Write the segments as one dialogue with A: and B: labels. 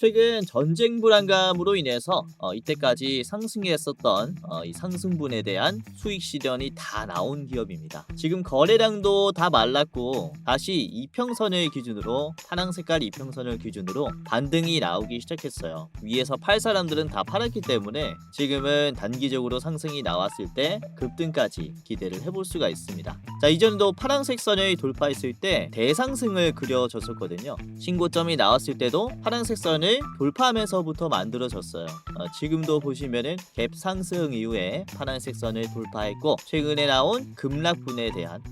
A: 최근 전쟁 불안감으로 인해서 이때까지 상승했었던 이 상승분에 대한 수익 실현이 다 나온 기업입니다. 지금 거래량도 다 말랐고 다시 이평선을 기준으로 파랑 색깔 이평선을 기준으로 반등이 나오기 시작했어요. 위에서 팔 사람들은 다 팔았기 때문에 지금은 단기적으로 상승이 나왔을 때 급등까지 기대를 해볼 수가 있습니다. 자, 이전에도 파란색 선을 돌파했을 때 대상승을 그려줬었거든요. 신고점이 나왔을 때도 파란색 선을 돌파하면서부터 만들어졌어요. 지금도 보시면은 갭 상승 이후에 파란색 선을 돌파했고 최근에 나온 급락분에 대한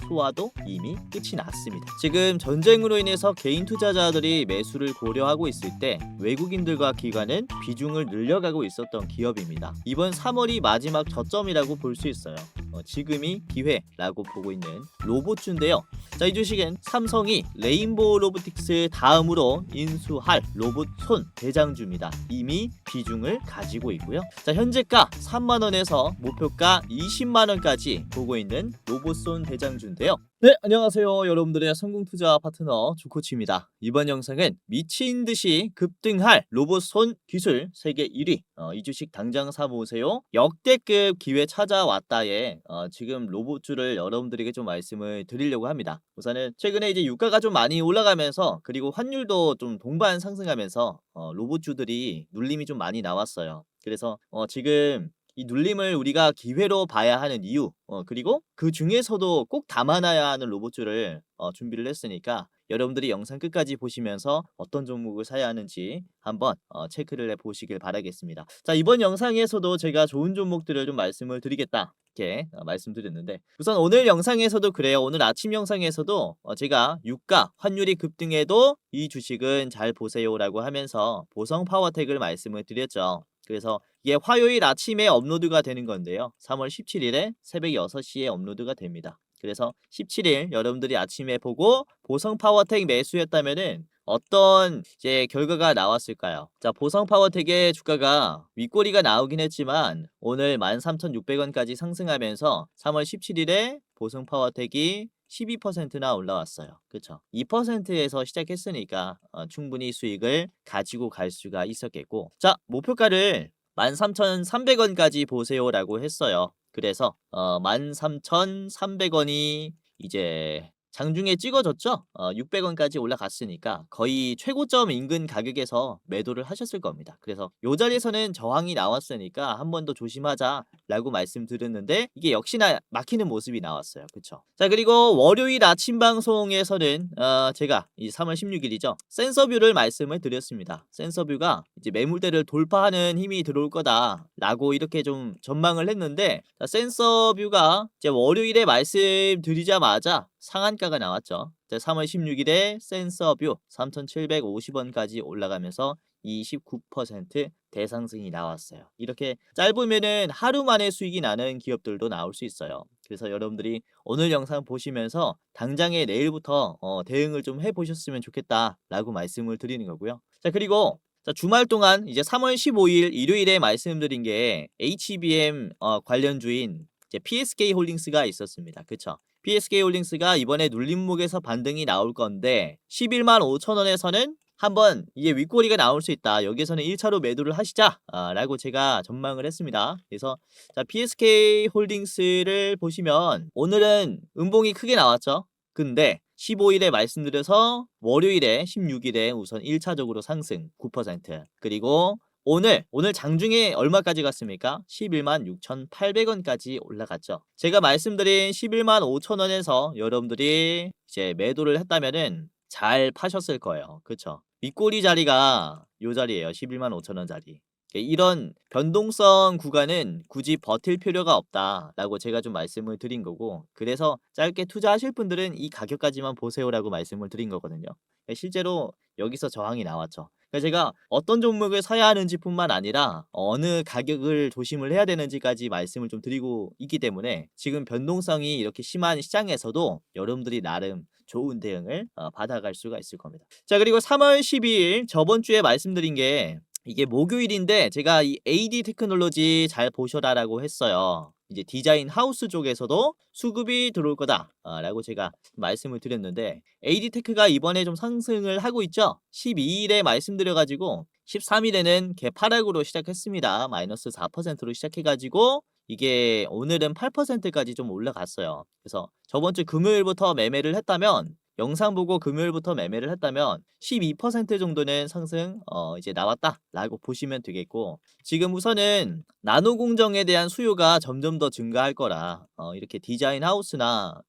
A: 소화도 이미 끝이 났습니다. 지금 전쟁으로 인해서 개인 투자자들이 매수를 고려하고 있을 때 외국인들과 기관은 비중을 늘려가고 있었던 기업입니다. 이번 3월이 마지막 저점이라고 볼 수 있어요. 지금이 기회라고 보고 있는 로봇주인데요. 자, 이 주식은 삼성이 레인보우 로보틱스 다음으로 인수할 로봇손 대장주입니다. 이미 비중을 가지고 있고요. 자, 현재가 3만원에서 목표가 20만원까지 보고 있는 로봇손 대장주인데요. 네, 안녕하세요. 여러분들의 성공투자 파트너 주코치입니다. 이번 영상은 미친듯이 급등할 로봇손 기술 세계 1위 이 주식 당장 사보세요. 역대급 기회 찾아왔다에 지금 로봇주를 여러분들에게 좀 말씀을 드리려고 합니다. 우선은 최근에 이제 유가가 좀 많이 올라가면서 그리고 환율도 좀 동반 상승하면서 로봇주들이 눌림이 좀 많이 나왔어요. 그래서 지금 이 눌림을 우리가 기회로 봐야 하는 이유 그리고 그 중에서도 꼭 담아놔야 하는 로봇주를 준비를 했으니까 여러분들이 영상 끝까지 보시면서 어떤 종목을 사야 하는지 한번 체크를 해보시길 바라겠습니다. 자, 이번 영상에서도 제가 좋은 종목들을 좀 말씀을 드리겠다 이렇게 말씀드렸는데 우선 오늘 영상에서도 그래요. 오늘 아침 영상에서도 제가 유가 환율이 급등해도 이 주식은 잘 보세요 라고 하면서 보성 파워텍을 말씀을 드렸죠. 그래서 이게 화요일 아침에 업로드가 되는 건데요. 3월 17일에 새벽 6시에 업로드가 됩니다. 그래서 17일 여러분들이 아침에 보고 보성 파워텍 매수했다면은 어떤 이제 결과가 나왔을까요? 자, 보성 파워텍의 주가가 윗꼬리가 나오긴 했지만 오늘 13,600원까지 상승하면서 3월 17일에 보성 파워텍이 12%나 올라왔어요. 그쵸? 2%에서 시작했으니까 충분히 수익을 가지고 갈 수가 있었겠고, 자, 목표가를 13,300원까지 보세요라고 했어요. 그래서 13,300원이 이제 장중에 찍어졌죠? 600원까지 올라갔으니까 거의 최고점 인근 가격에서 매도를 하셨을 겁니다. 그래서 요 자리에서는 저항이 나왔으니까 한 번 더 조심하자라고 말씀드렸는데 이게 역시나 막히는 모습이 나왔어요. 그쵸? 자, 그리고 월요일 아침 방송에서는 제가 이 3월 16일이죠. 센서뷰를 말씀을 드렸습니다. 센서뷰가 이제 매물대를 돌파하는 힘이 들어올 거다라고 이렇게 좀 전망을 했는데 자, 센서뷰가 이제 월요일에 말씀드리자마자 상한가가 나왔죠. 3월 16일에 센서뷰 3,750원까지 올라가면서 29% 대상승이 나왔어요. 이렇게 짧으면은 하루 만에 수익이 나는 기업들도 나올 수 있어요. 그래서 여러분들이 오늘 영상 보시면서 당장에 내일부터 대응을 좀 해보셨으면 좋겠다라고 말씀을 드리는 거고요. 자, 그리고 주말 동안 이제 3월 15일 일요일에 말씀드린 게 HBM 관련주인 이제 PSK 홀딩스가 있었습니다. 그쵸? PSK 홀딩스가 이번에 눌림목에서 반등이 나올 건데 11만 5천원에서는 한번 이게 윗꼬리가 나올 수 있다. 여기서는 1차로 매도를 하시자 라고 제가 전망을 했습니다. 그래서 자, PSK 홀딩스를 보시면 오늘은 음봉이 크게 나왔죠. 근데 15일에 말씀드려서 월요일에 16일에 우선 1차적으로 상승 9% 그리고 오늘 장중에 얼마까지 갔습니까? 11만 6,800원까지 올라갔죠. 제가 말씀드린 11만 5천원에서 여러분들이 이제 매도를 했다면은 잘 파셨을 거예요. 그쵸? 윗꼬리 자리가 요 자리예요. 11만 5천원 자리. 이런 변동성 구간은 굳이 버틸 필요가 없다라고 제가 좀 말씀을 드린 거고 그래서 짧게 투자하실 분들은 이 가격까지만 보세요라고 말씀을 드린 거거든요. 실제로 여기서 저항이 나왔죠. 제가 어떤 종목을 사야 하는지 뿐만 아니라 어느 가격을 조심을 해야 되는지까지 말씀을 좀 드리고 있기 때문에 지금 변동성이 이렇게 심한 시장에서도 여러분들이 나름 좋은 대응을 받아갈 수가 있을 겁니다. 자, 그리고 3월 12일 저번 주에 말씀드린 게 이게 목요일인데 제가 이 AD 테크놀로지 잘 보셔라라고 했어요. 이제 디자인 하우스 쪽에서도 수급이 들어올 거다. 라고 제가 말씀을 드렸는데 AD 테크가 이번에 좀 상승을 하고 있죠. 12일에 말씀드려가지고 13일에는 개파락으로 시작했습니다. 마이너스 4%로 시작해가지고 이게 오늘은 8%까지 좀 올라갔어요. 그래서 저번 주 금요일부터 매매를 했다면 영상 보고 금요일부터 매매를 했다면 12% 정도는 상승 이제 나왔다라고 보시면 되겠고 지금 우선은 나노 공정에 대한 수요가 점점 더 증가할 거라 이렇게 디자인 하우스나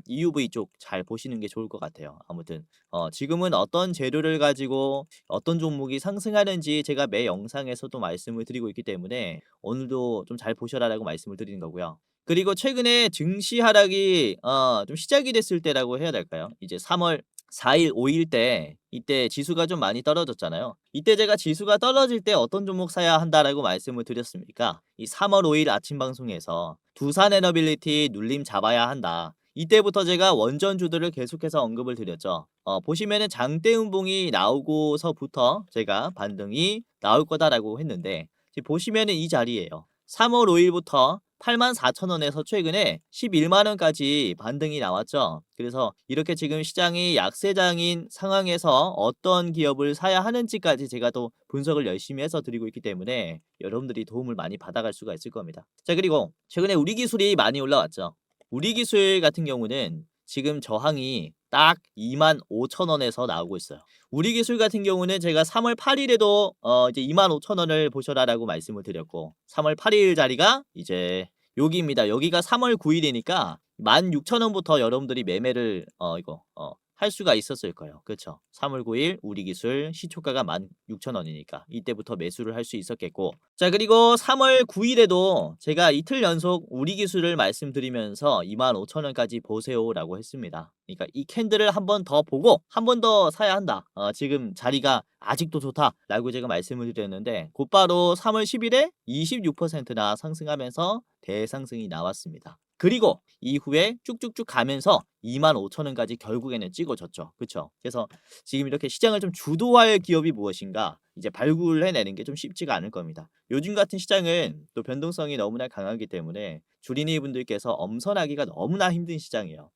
A: EUV 쪽 잘 보시는 게 좋을 것 같아요. 아무튼 지금은 어떤 재료를 가지고 어떤 종목이 상승하는지 제가 매 영상에서도 말씀을 드리고 있기 때문에 오늘도 좀 잘 보셔라라고 말씀을 드리는 거고요. 그리고 최근에 증시 하락이 좀 시작이 됐을 때라고 해야 될까요? 이제 3월 4일, 5일 때 이때 지수가 좀 많이 떨어졌잖아요. 이때 제가 지수가 떨어질 때 어떤 종목 사야 한다라고 말씀을 드렸습니까? 이 3월 5일 아침 방송에서 두산에너빌리티 눌림 잡아야 한다. 이때부터 제가 원전주들을 계속해서 언급을 드렸죠. 보시면은 장대음봉이 나오고서부터 제가 반등이 나올 거다라고 했는데 지금 보시면은 이 자리예요. 3월 5일부터 84,000원에서 최근에 11만원까지 반등이 나왔죠. 그래서 이렇게 지금 시장이 약세장인 상황에서 어떤 기업을 사야 하는지까지 제가 또 분석을 열심히 해서 드리고 있기 때문에 여러분들이 도움을 많이 받아갈 수가 있을 겁니다. 자, 그리고 최근에 우리 기술이 많이 올라왔죠. 우리 기술 같은 경우는 지금 저항이 딱 25,000원에서 나오고 있어요. 우리 기술 같은 경우는 제가 3월 8일에도 이제 25,000원을 보셔라라고 말씀을 드렸고 3월 8일 자리가 이제 여기입니다. 여기가 3월 9일이니까 16,000원부터 여러분들이 매매를 할 수가 있었을 거예요. 그렇죠? 3월 9일 우리 기술 시초가가 16,000원이니까 이때부터 매수를 할 수 있었겠고 자, 그리고 3월 9일에도 제가 이틀 연속 우리 기술을 말씀드리면서 25,000원까지 보세요라고 했습니다. 그러니까 이 캔들을 한 번 더 보고 한 번 더 사야 한다. 지금 자리가 아직도 좋다라고 제가 말씀을 드렸는데 곧바로 3월 10일에 26%나 상승하면서 대상승이 나왔습니다. 그리고 이후에 쭉쭉쭉 가면서 25,000원까지 결국에는 찍어졌죠. 그쵸? 그래서 지금 이렇게 시장을 좀 주도할 기업이 무엇인가 이제 발굴해내는 게 좀 쉽지가 않을 겁니다. 요즘 같은 시장은 또 변동성이 너무나 강하기 때문에 주린이 분들께서 엄선하기가 너무나 힘든 시장이에요.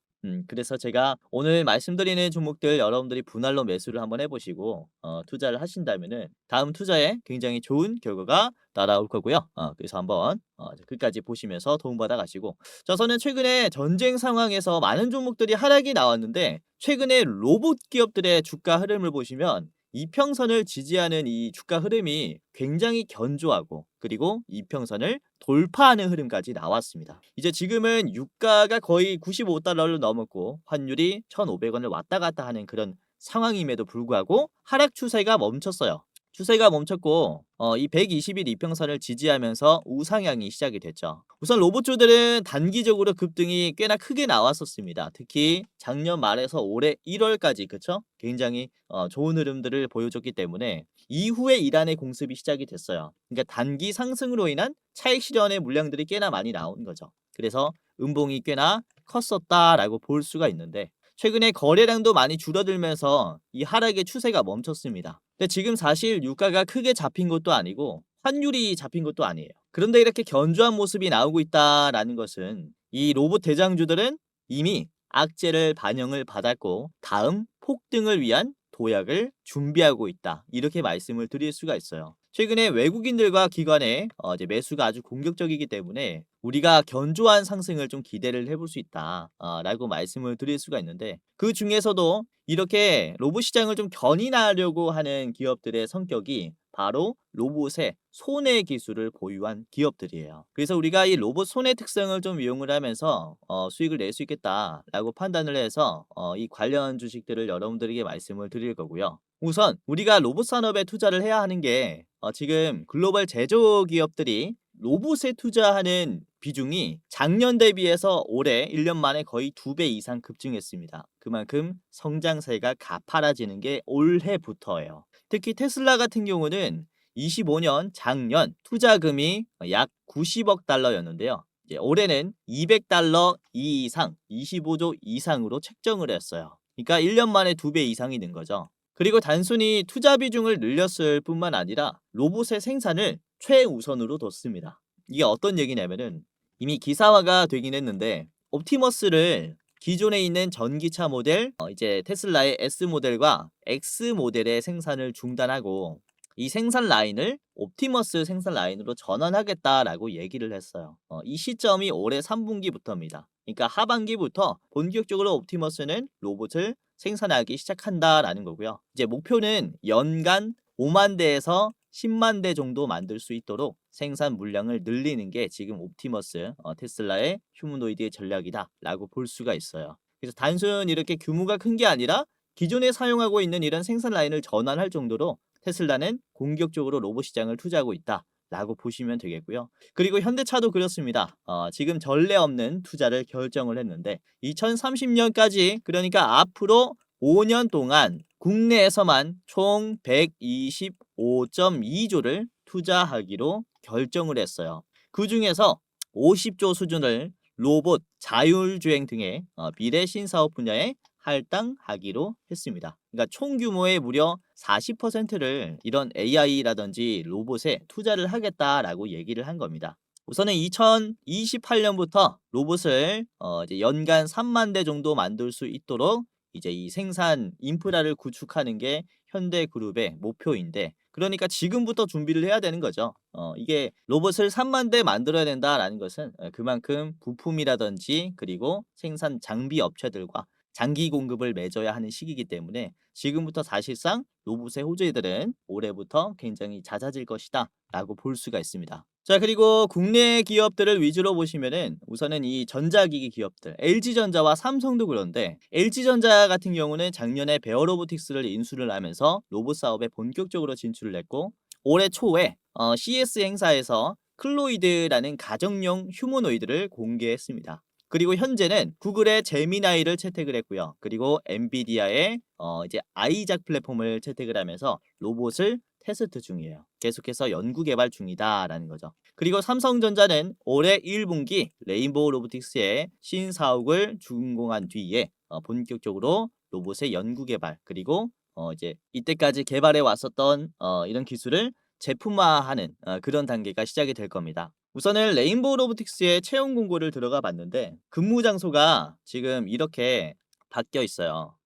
A: 그래서 제가 오늘 말씀드리는 종목들 여러분들이 분할로 매수를 한번 해보시고 투자를 하신다면은 다음 투자에 굉장히 좋은 결과가 따라올 거고요. 그래서 한번 끝까지 보시면서 도움받아 가시고 저는 최근에 전쟁 상황에서 많은 종목들이 하락이 나왔는데 최근에 로봇 기업들의 주가 흐름을 보시면 이평선을 지지하는 이 주가 흐름이 굉장히 견조하고 그리고 이평선을 돌파하는 흐름까지 나왔습니다. 이제 지금은 유가가 거의 95달러를 넘었고 환율이 1,500원을 왔다 갔다 하는 그런 상황임에도 불구하고 하락 추세가 멈췄어요. 추세가 멈췄고 이 120일 이평선을 지지하면서 우상향이 시작이 됐죠. 우선 로봇주들은 단기적으로 급등이 꽤나 크게 나왔었습니다. 특히 작년 말에서 올해 1월까지 그쵸? 굉장히 좋은 흐름들을 보여줬기 때문에 이후에 이란의 공습이 시작이 됐어요. 그러니까 단기 상승으로 인한 차익 실현의 물량들이 꽤나 많이 나온 거죠. 그래서 음봉이 꽤나 컸었다라고 볼 수가 있는데 최근에 거래량도 많이 줄어들면서 이 하락의 추세가 멈췄습니다. 근데 지금 사실 유가가 크게 잡힌 것도 아니고 환율이 잡힌 것도 아니에요. 그런데 이렇게 견조한 모습이 나오고 있다라는 것은 이 로봇 대장주들은 이미 악재를 반영을 받았고 다음 폭등을 위한 도약을 준비하고 있다. 이렇게 말씀을 드릴 수가 있어요. 최근에 외국인들과 기관의 이제 매수가 아주 공격적이기 때문에 우리가 견조한 상승을 좀 기대를 해볼 수 있다 라고 말씀을 드릴 수가 있는데 그 중에서도 이렇게 로봇 시장을 좀 견인하려고 하는 기업들의 성격이 바로 로봇의 손해 기술을 보유한 기업들이에요. 그래서 우리가 이 로봇 손해 특성을 좀 이용을 하면서 수익을 낼 수 있겠다라고 판단을 해서 이 관련 주식들을 여러분들에게 말씀을 드릴 거고요. 우선 우리가 로봇 산업에 투자를 해야 하는 게 지금 글로벌 제조기업들이 로봇에 투자하는 비중이 작년 대비해서 올해 1년 만에 거의 2배 이상 급증했습니다. 그만큼 성장세가 가파라지는 게 올해부터예요. 특히 테슬라 같은 경우는 25년 작년 투자금이 약 90억 달러였는데요. 이제 올해는 200달러 이상, 25조 이상으로 책정을 했어요. 그러니까 1년 만에 2배 이상이 는 거죠. 그리고 단순히 투자 비중을 늘렸을 뿐만 아니라 로봇의 생산을 최우선으로 뒀습니다. 이게 어떤 얘기냐면은 이미 기사화가 되긴 했는데 옵티머스를 기존에 있는 전기차 모델 이제 테슬라의 S 모델과 X 모델의 생산을 중단하고 이 생산 라인을 옵티머스 생산 라인으로 전환하겠다라고 얘기를 했어요. 이 시점이 올해 3분기부터입니다. 그러니까 하반기부터 본격적으로 옵티머스는 로봇을 생산하기 시작한다라는 거고요. 이제 목표는 연간 5만 대에서 10만 대 정도 만들 수 있도록 생산 물량을 늘리는 게 지금 옵티머스 테슬라의 휴머노이드의 전략이다라고 볼 수가 있어요. 그래서 단순 이렇게 규모가 큰 게 아니라 기존에 사용하고 있는 이런 생산 라인을 전환할 정도로 테슬라는 공격적으로 로봇 시장을 투자하고 있다라고 보시면 되겠고요. 그리고 현대차도 그렇습니다. 지금 전례 없는 투자를 결정을 했는데 2030년까지 그러니까 앞으로 5년 동안 국내에서만 총 125.2조를 투자하기로 결정을 했어요. 그 중에서 50조 수준을 로봇, 자율주행 등의 미래 신사업 분야에 할당하기로 했습니다. 그러니까 총 규모의 무려 40%를 이런 AI라든지 로봇에 투자를 하겠다라고 얘기를 한 겁니다. 우선은 2028년부터 로봇을 이제 연간 3만 대 정도 만들 수 있도록 이제 이 생산 인프라를 구축하는 게 현대그룹의 목표인데 그러니까 지금부터 준비를 해야 되는 거죠. 이게 로봇을 3만 대 만들어야 된다라는 것은 그만큼 부품이라든지 그리고 생산 장비 업체들과 장기 공급을 맺어야 하는 시기이기 때문에 지금부터 사실상 로봇의 호재들은 올해부터 굉장히 잦아질 것이다 라고 볼 수가 있습니다. 자, 그리고 국내 기업들을 위주로 보시면은 우선은 이 전자기기 기업들 LG전자와 삼성도 그런데 LG전자 같은 경우는 작년에 베어로보틱스를 인수를 하면서 로봇 사업에 본격적으로 진출을 했고 올해 초에 CS 행사에서 클로이드라는 가정용 휴머노이드를 공개했습니다. 그리고 현재는 구글의 제미나이를 채택을 했고요. 그리고 엔비디아의 이제 아이작 플랫폼을 채택을 하면서 로봇을 테스트 중이에요. 계속해서 연구 개발 중이다라는 거죠. 그리고 삼성전자는 올해 1분기 레인보우 로보틱스의 신사옥을 준공한 뒤에 본격적으로 로봇의 연구 개발 그리고 이제 이때까지 개발해 왔었던 이런 기술을 제품화하는 그런 단계가 시작이 될 겁니다. 우선은 레인보우 로보틱스의 채용 공고를 들어가 봤는데 근무 장소가 지금 이렇게 바뀌어 있어요.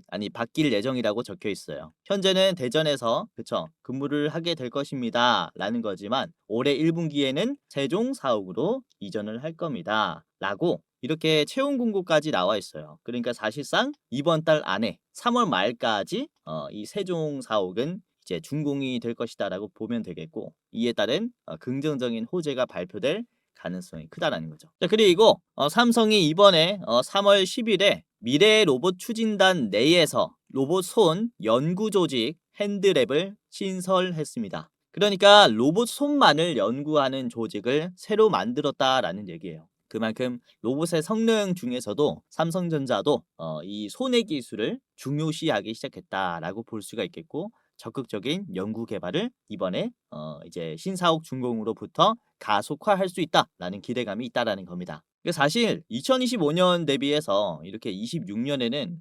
A: 아니 바뀔 예정이라고 적혀 있어요. 현재는 대전에서 그쵸 근무를 하게 될 것입니다라는 거지만 올해 1분기에는 세종 사옥으로 이전을 할 겁니다라고 이렇게 채용 공고까지 나와 있어요. 그러니까 사실상 이번 달 안에 3월 말까지 이 세종 사옥은 이제 준공이 될 것이다라고 보면 되겠고 이에 따른 긍정적인 호재가 발표될 가능성이 크다라는 거죠. 자, 그리고 삼성이 이번에 3월 10일에 미래 로봇 추진단 내에서 로봇 손 연구 조직 핸드랩을 신설했습니다. 그러니까 로봇 손만을 연구하는 조직을 새로 만들었다라는 얘기예요. 그만큼 로봇의 성능 중에서도 삼성전자도 이 손의 기술을 중요시하기 시작했다라고 볼 수가 있겠고 적극적인 연구 개발을 이번에 이제 신사옥 준공으로부터 가속화할 수 있다라는 기대감이 있다라는 겁니다. 사실 2025년 대비해서 이렇게 26년에는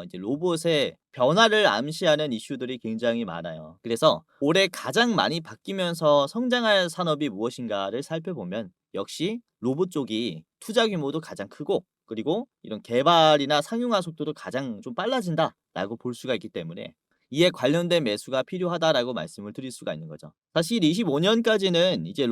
A: 이제 로봇의 변화를 암시하는 이슈들이 굉장히 많아요. 그래서 올해 가장 많이 바뀌면서 성장할 산업이 무엇인가를 살펴보면 역시 로봇 쪽이 투자 규모도 가장 크고 그리고 이런 개발이나 상용화 속도도 가장 좀 빨라진다라고 볼 수가 있기 때문에 이에 관련된 매수가 필요하다라고 말씀을 드릴 수가 있는 거죠. 사실 25년까지는 이제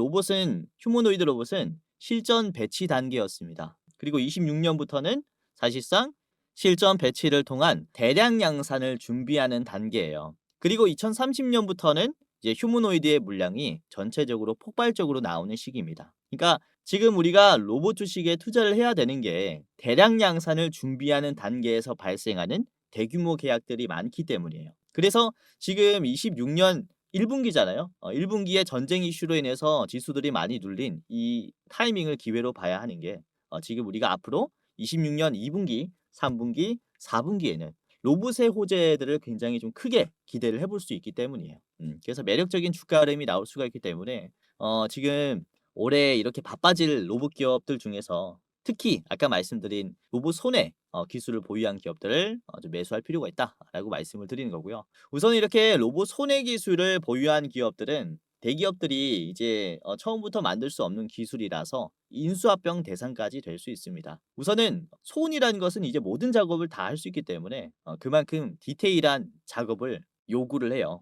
A: 휴머노이드 로봇은 실전 배치 단계였습니다. 그리고 26년부터는 사실상 실전 배치를 통한 대량 양산을 준비하는 단계예요. 그리고 2030년부터는 이제 휴머노이드의 물량이 전체적으로 폭발적으로 나오는 시기입니다. 그러니까 지금 우리가 로봇 주식에 투자를 해야 되는 게 대량 양산을 준비하는 단계에서 발생하는 대규모 계약들이 많기 때문이에요. 그래서 지금 26년 1분기잖아요. 1분기에 전쟁 이슈로 인해서 지수들이 많이 눌린 이 타이밍을 기회로 봐야 하는 게 지금 우리가 앞으로 26년 2분기, 3분기, 4분기에는 로봇의 호재들을 굉장히 좀 크게 기대를 해볼 수 있기 때문이에요. 그래서 매력적인 주가 흐름이 나올 수가 있기 때문에 지금 올해 이렇게 바빠질 로봇 기업들 중에서 특히 아까 말씀드린 로봇 손해 기술을 보유한 기업들을 좀 매수할 필요가 있다라고 말씀을 드리는 거고요. 우선 이렇게 로봇 손해 기술을 보유한 기업들은 대기업들이 이제 처음부터 만들 수 없는 기술이라서 인수합병 대상까지 될 수 있습니다. 우선은 손이라는 것은 이제 모든 작업을 다 할 수 있기 때문에 그만큼 디테일한 작업을 요구를 해요.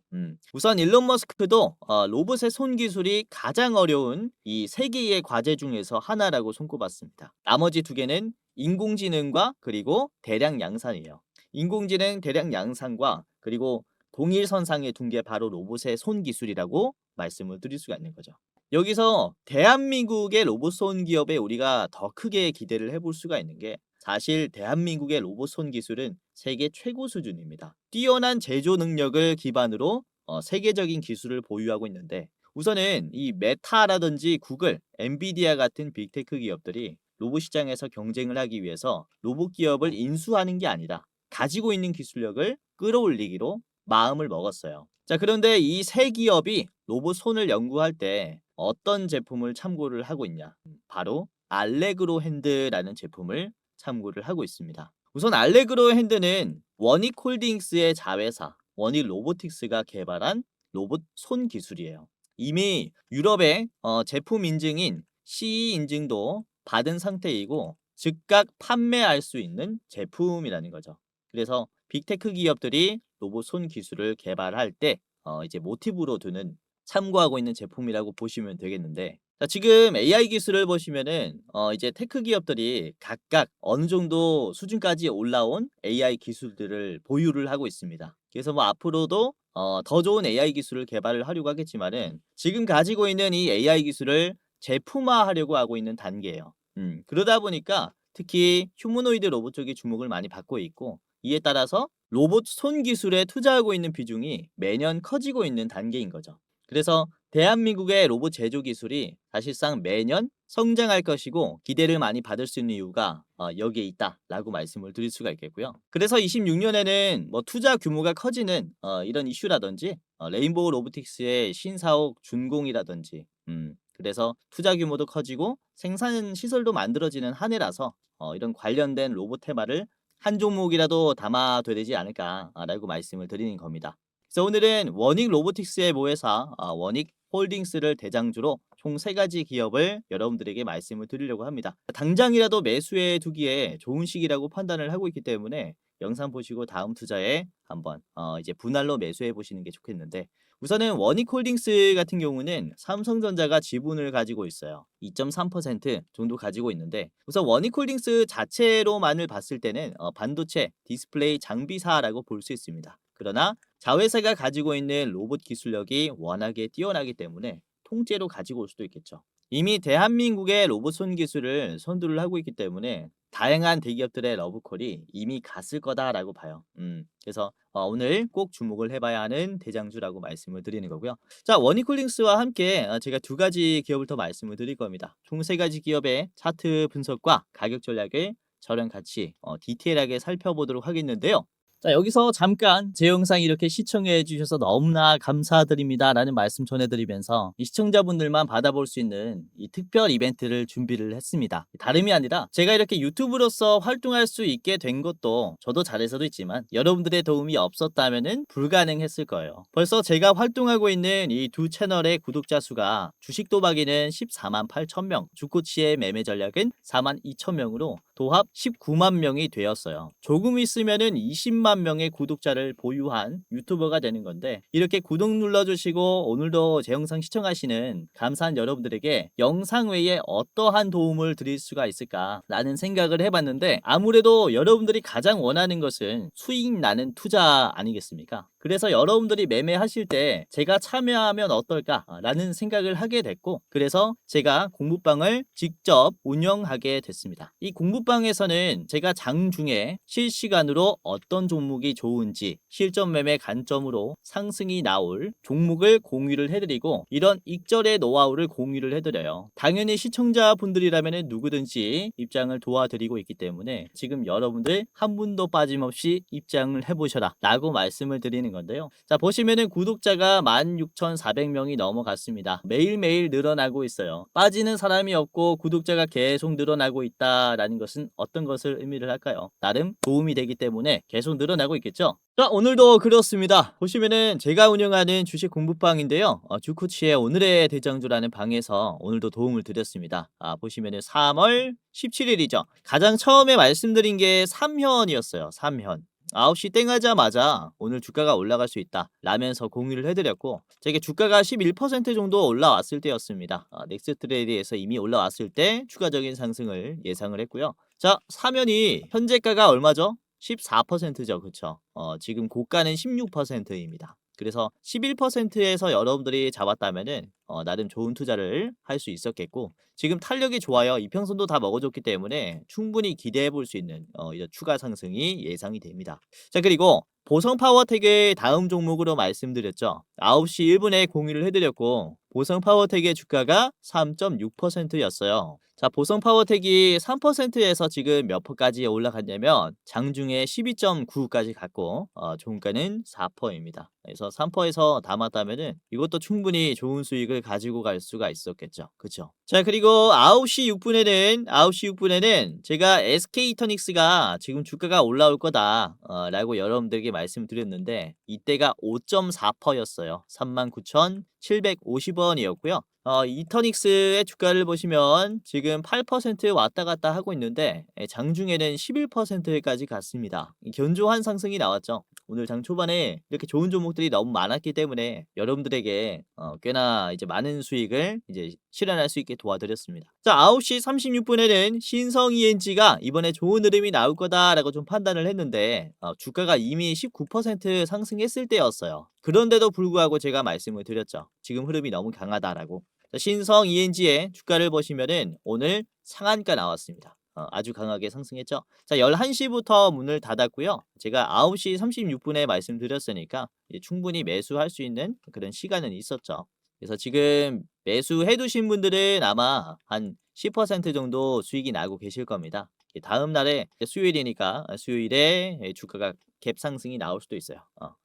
A: 우선 일론 머스크도 로봇의 손 기술이 가장 어려운 이 세 개의 과제 중에서 하나라고 손꼽았습니다. 나머지 두 개는 인공지능과 그리고 대량 양산이에요. 인공지능 대량 양산과 그리고 동일선상에 둔 게 바로 로봇의 손 기술이라고 말씀을 드릴 수가 있는 거죠. 여기서 대한민국의 로봇 손 기업에 우리가 더 크게 기대를 해볼 수가 있는 게 사실 대한민국의 로봇 손 기술은 세계 최고 수준입니다. 뛰어난 제조 능력을 기반으로 세계적인 기술을 보유하고 있는데 우선은 이 메타라든지 구글, 엔비디아 같은 빅테크 기업들이 로봇 시장에서 경쟁을 하기 위해서 로봇 기업을 인수하는 게 아니라 가지고 있는 기술력을 끌어올리기로 마음을 먹었어요. 자, 그런데 이 세 기업이 로봇 손을 연구할 때 어떤 제품을 참고를 하고 있냐? 바로 알레그로 핸드라는 제품을 참고를 하고 있습니다. 우선 알레그로 핸드는 원익홀딩스의 자회사 원익 로보틱스가 개발한 로봇 손 기술이에요. 이미 유럽의 제품 인증인 CE 인증도 받은 상태이고 즉각 판매할 수 있는 제품이라는 거죠. 그래서 빅테크 기업들이 로봇 손 기술을 개발할 때 이제 모티브로 두는 참고하고 있는 제품이라고 보시면 되겠는데 자, 지금 AI 기술을 보시면은 이제 테크 기업들이 각각 어느 정도 수준까지 올라온 AI 기술들을 보유를 하고 있습니다. 그래서 뭐 앞으로도 더 좋은 AI 기술을 개발을 하려고 하겠지만은 지금 가지고 있는 이 AI 기술을 제품화하려고 하고 있는 단계예요. 그러다 보니까 특히 휴머노이드 로봇 쪽이 주목을 많이 받고 있고 이에 따라서 로봇 손 기술에 투자하고 있는 비중이 매년 커지고 있는 단계인 거죠. 그래서 대한민국의 로봇 제조 기술이 사실상 매년 성장할 것이고 기대를 많이 받을 수 있는 이유가 여기에 있다라고 말씀을 드릴 수가 있겠고요. 그래서 26년에는 뭐 투자 규모가 커지는 이런 이슈라든지 레인보우 로보틱스의 신사옥 준공이라든지 그래서 투자 규모도 커지고 생산 시설도 만들어지는 한 해라서 이런 관련된 로봇 테마를 한 종목이라도 담아둬야 되지 않을까라고 말씀을 드리는 겁니다. 그래서 오늘은 원익 로보틱스의 모회사 원익 홀딩스를 대장주로 총 3가지 기업을 여러분들에게 말씀을 드리려고 합니다. 당장이라도 매수해 두기에 좋은 시기라고 판단을 하고 있기 때문에 영상 보시고 다음 투자에 한번 이제 분할로 매수해 보시는 게 좋겠는데 우선은 원익홀딩스 같은 경우는 삼성전자가 지분을 가지고 있어요. 2.3% 정도 가지고 있는데 우선 원익홀딩스 자체로만을 봤을 때는 반도체, 디스플레이 장비사라고 볼 수 있습니다. 그러나 자회사가 가지고 있는 로봇 기술력이 워낙에 뛰어나기 때문에 통째로 가지고 올 수도 있겠죠. 이미 대한민국의 로봇 손 기술을 선두를 하고 있기 때문에 다양한 대기업들의 러브콜이 이미 갔을 거다라고 봐요. 그래서 오늘 꼭 주목을 해봐야 하는 대장주라고 말씀을 드리는 거고요. 자, 원익홀딩스와 함께 제가 2가지 기업을 더 말씀을 드릴 겁니다. 총 3가지 기업의 차트 분석과 가격 전략을 저랑 같이 디테일하게 살펴보도록 하겠는데요. 자, 여기서 잠깐 제 영상 이렇게 시청해 주셔서 너무나 감사드립니다 라는 말씀 전해드리면서 이 시청자분들만 받아볼 수 있는 이 특별 이벤트를 준비를 했습니다. 다름이 아니라 제가 이렇게 유튜브로서 활동할 수 있게 된 것도 저도 잘해서도 있지만 여러분들의 도움이 없었다면 불가능했을 거예요. 벌써 제가 활동하고 있는 이 2 채널의 구독자 수가 주식 도박이는 14만 8천 명, 주코치의 매매 전략은 4만 2천 명으로 도합 19만 명이 되었어요. 조금 있으면은 20만 명의 구독자를 보유한 유튜버가 되는 건데 이렇게 구독 눌러주시고 오늘도 제 영상 시청하시는 감사한 여러분들에게 영상 외에 어떠한 도움을 드릴 수가 있을까라는 생각을 해봤는데 아무래도 여러분들이 가장 원하는 것은 수익 나는 투자 아니겠습니까? 그래서 여러분들이 매매하실 때 제가 참여하면 어떨까라는 생각을 하게 됐고 그래서 제가 공부방을 직접 운영하게 됐습니다. 이 공부 공부방에서는 제가 장중에 실시간으로 어떤 종목이 좋은지 실전 매매 관점으로 상승이 나올 종목을 공유를 해드리고 이런 익절의 노하우를 공유를 해드려요. 당연히 시청자분들이라면 누구든지 입장을 도와드리고 있기 때문에 지금 여러분들 한 분도 빠짐없이 입장을 해보셔라 라고 말씀을 드리는 건데요. 자, 보시면은 구독자가 16,400명이 넘어갔습니다. 매일매일 늘어나고 있어요. 빠지는 사람이 없고 구독자가 계속 늘어나고 있다라는 것은 어떤 것을 의미를 할까요? 나름 도움이 되기 때문에 계속 늘어나고 있겠죠? 자, 오늘도 그렇습니다. 보시면은 제가 운영하는 주식 공부방인데요. 주코치의 오늘의 대장주라는 방에서 오늘도 도움을 드렸습니다. 보시면은 3월 17일이죠. 가장 처음에 말씀드린 게 3현이었어요. 3현. 9시 땡 하자마자 오늘 주가가 올라갈 수 있다 라면서 공유를 해드렸고, 제게 주가가 11% 정도 올라왔을 때였습니다. 넥스트레이드에서 이미 올라왔을 때 추가적인 상승을 예상을 했고요. 자, 사면이 현재가가 얼마죠? 14%죠. 그쵸? 지금 고가는 16%입니다. 그래서 11%에서 여러분들이 잡았다면은 나름 좋은 투자를 할 수 있었겠고, 지금 탄력이 좋아요. 이평선도 다 먹어줬기 때문에 충분히 기대해 볼 수 있는 이런 추가 상승이 예상이 됩니다. 자, 그리고 보성 파워텍의 다음 종목으로 말씀드렸죠. 9시 1분에 공유를 해드렸고, 보성 파워텍의 주가가 3.6%였어요. 자, 보성 파워텍이 3%에서 지금 몇 퍼까지 올라갔냐면 장중에 12.9까지 갔고 종가는 4%입니다. 그래서 3%에서 담았다면은 이것도 충분히 좋은 수익을 가지고 갈 수가 있었겠죠. 그렇죠? 자, 그리고 9시 6분에는 제가 SK이터닉스가 지금 주가가 올라올 거다 라고 여러분들에게 말씀드렸는데 이때가 5.4%였어요. 39,750원이었고요. 이터닉스의 주가를 보시면 지금 8% 왔다 갔다 하고 있는데 장중에는 11%까지 갔습니다. 견조한 상승이 나왔죠. 오늘 장 초반에 이렇게 좋은 종목들이 너무 많았기 때문에 여러분들에게 꽤나 이제 많은 수익을 이제 실현할 수 있게 도와드렸습니다. 자, 9시 36분에는 신성 ENG가 이번에 좋은 흐름이 나올 거다라고 좀 판단을 했는데 주가가 이미 19% 상승했을 때였어요. 그런데도 불구하고 제가 말씀을 드렸죠. 지금 흐름이 너무 강하다라고. 자, 신성 ENG의 주가를 보시면은 오늘 상한가 나왔습니다. 아주 강하게 상승했죠. 자, 11시부터 문을 닫았고요. 제가 9시 36분에 말씀드렸으니까 충분히 매수할 수 있는 그런 시간은 있었죠. 그래서 지금 매수해 두신 분들은 아마 한 10% 정도 수익이 나고 계실 겁니다. 다음 날에 수요일이니까 수요일에 주가가 갭 상승이 나올 수도 있어요.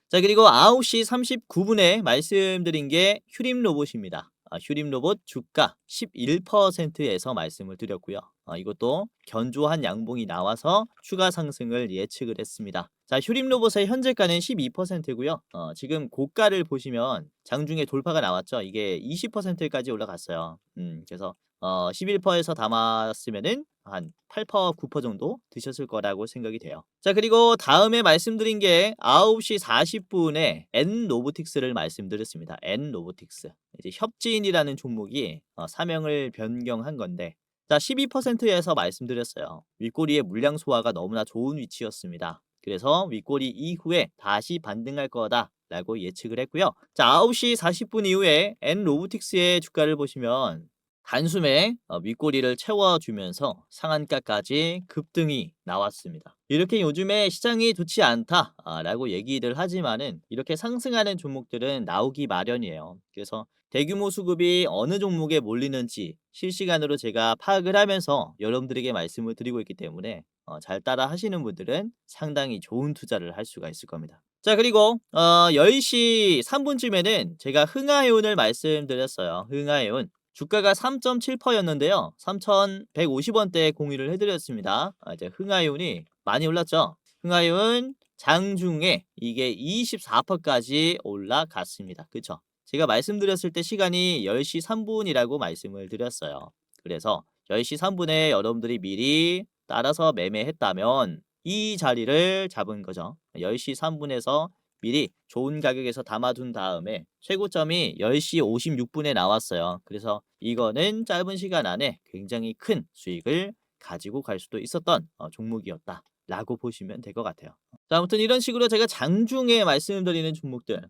A: 자, 그리고 9시 39분에 말씀드린 게 휴림 로봇입니다. 휴림 로봇 주가 11%에서 말씀을 드렸고요. 이것도 견조한 양봉이 나와서 추가 상승을 예측을 했습니다. 자, 휴림 로봇의 현재가는 12%고요. 지금 고가를 보시면 장중에 돌파가 나왔죠. 이게 20%까지 올라갔어요. 그래서 11%에서 담았으면은 한 8%, 9% 정도 드셨을 거라고 생각이 돼요. 자, 그리고 다음에 말씀드린 게 9시 40분에 N로보틱스를 말씀드렸습니다. N로보틱스. 이제 협진이라는 종목이 사명을 변경한 건데, 자, 12%에서 말씀드렸어요. 윗꼬리의 물량 소화가 너무나 좋은 위치였습니다. 그래서 윗꼬리 이후에 다시 반등할 거다 라고 예측을 했고요. 자, 9시 40분 이후에 N로보틱스의 주가를 보시면 단숨에 윗꼬리를 채워주면서 상한가까지 급등이 나왔습니다. 이렇게 요즘에 시장이 좋지 않다라고 얘기들 하지만은 이렇게 상승하는 종목들은 나오기 마련이에요. 그래서 대규모 수급이 어느 종목에 몰리는지 실시간으로 제가 파악을 하면서 여러분들에게 말씀을 드리고 있기 때문에 잘 따라 하시는 분들은 상당히 좋은 투자를 할 수가 있을 겁니다. 자, 그리고 10시 3분쯤에는 제가 흥하해운을 말씀드렸어요. 흥하해운. 주가가 3.7%였는데요. 3,150원대에 공유를 해드렸습니다. 이제 흥하해운이 많이 올랐죠. 흥하해운 장중에 이게 24%까지 올라갔습니다. 그쵸? 제가 말씀드렸을 때 시간이 10시 3분이라고 말씀을 드렸어요. 그래서 10시 3분에 여러분들이 미리 따라서 매매했다면 이 자리를 잡은 거죠. 10시 3분에서 미리 좋은 가격에서 담아둔 다음에 최고점이 10시 56분에 나왔어요. 그래서 이거는 짧은 시간 안에 굉장히 큰 수익을 가지고 갈 수도 있었던 종목이었다 라고 보시면 될 것 같아요. 자, 아무튼 이런 식으로 제가 장중에 말씀드리는 종목들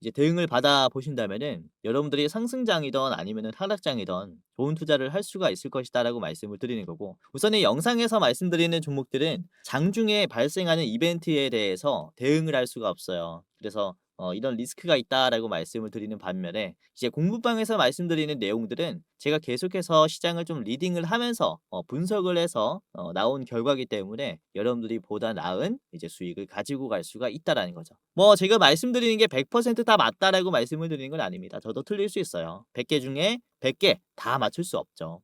A: 이제 대응을 받아 보신다면은 여러분들이 상승장이든 아니면은 하락장이든 좋은 투자를 할 수가 있을 것이다라고 말씀을 드리는 거고, 우선 이 영상에서 말씀드리는 종목들은 장중에 발생하는 이벤트에 대해서 대응을 할 수가 없어요. 그래서 이런 리스크가 있다라고 말씀을 드리는 반면에, 이제 공부방에서 말씀드리는 내용들은 제가 계속해서 시장을 좀 리딩을 하면서 분석을 해서 나온 결과이기 때문에 여러분들이 보다 나은 이제 수익을 가지고 갈 수가 있다라는 거죠. 뭐 제가 말씀드리는 게 100%다 맞다라고 말씀을 드리는 건 아닙니다. 저도 틀릴 수 있어요. 100개 중에 100개 다 맞출 수 없죠.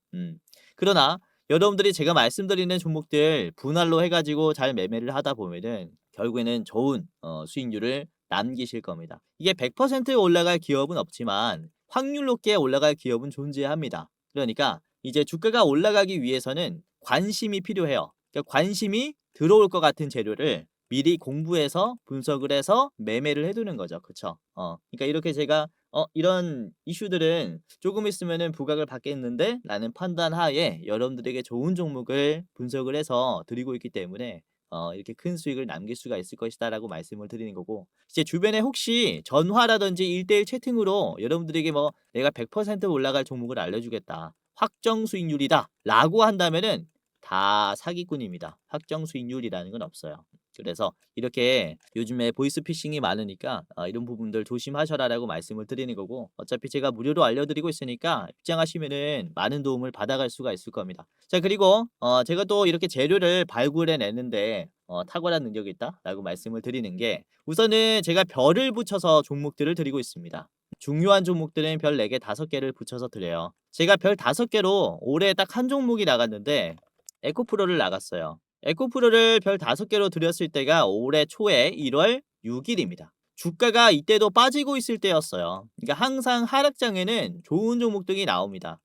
A: 그러나 여러분들이 제가 말씀드리는 종목들 분할로 해가지고 잘 매매를 하다 보면은 결국에는 좋은 수익률을 남기실 겁니다. 이게 100% 올라갈 기업은 없지만 확률 높게 올라갈 기업은 존재합니다. 그러니까 이제 주가가 올라가기 위해서는 관심이 필요해요. 그러니까 관심이 들어올 것 같은 재료를 미리 공부해서 분석을 해서 매매를 해두는 거죠. 그쵸? 그러니까 이렇게 제가 이런 이슈들은 조금 있으면은 부각을 받겠는데 라는 판단 하에 여러분들에게 좋은 종목을 분석을 해서 드리고 있기 때문에 이렇게 큰 수익을 남길 수가 있을 것이다라고 말씀을 드리는 거고, 이제 주변에 혹시 전화라든지 1대1 채팅으로 여러분들에게 뭐 내가 100% 올라갈 종목을 알려주겠다, 확정 수익률이다 라고 한다면은 다 사기꾼입니다. 확정 수익률이라는 건 없어요. 그래서 이렇게 요즘에 보이스피싱이 많으니까 이런 부분들 조심하셔라라고 말씀을 드리는 거고, 어차피 제가 무료로 알려드리고 있으니까 입장하시면은 많은 도움을 받아갈 수가 있을 겁니다. 자, 그리고 제가 또 이렇게 재료를 발굴해 내는데 탁월한 능력이 있다라고 말씀을 드리는 게, 우선은 제가 별을 붙여서 종목들을 드리고 있습니다. 중요한 종목들은 별 4개, 5개를 붙여서 드려요. 제가 별 5개로 올해 딱 한 종목이 나갔는데 에코프로를 나갔어요. 에코프로를 별 5개로 드렸을 때가 올해 초에 1월 6일입니다. 주가가 이때도 빠지고 있을 때였어요. 그러니까 항상 하락장에는 좋은 종목들이 나옵니다.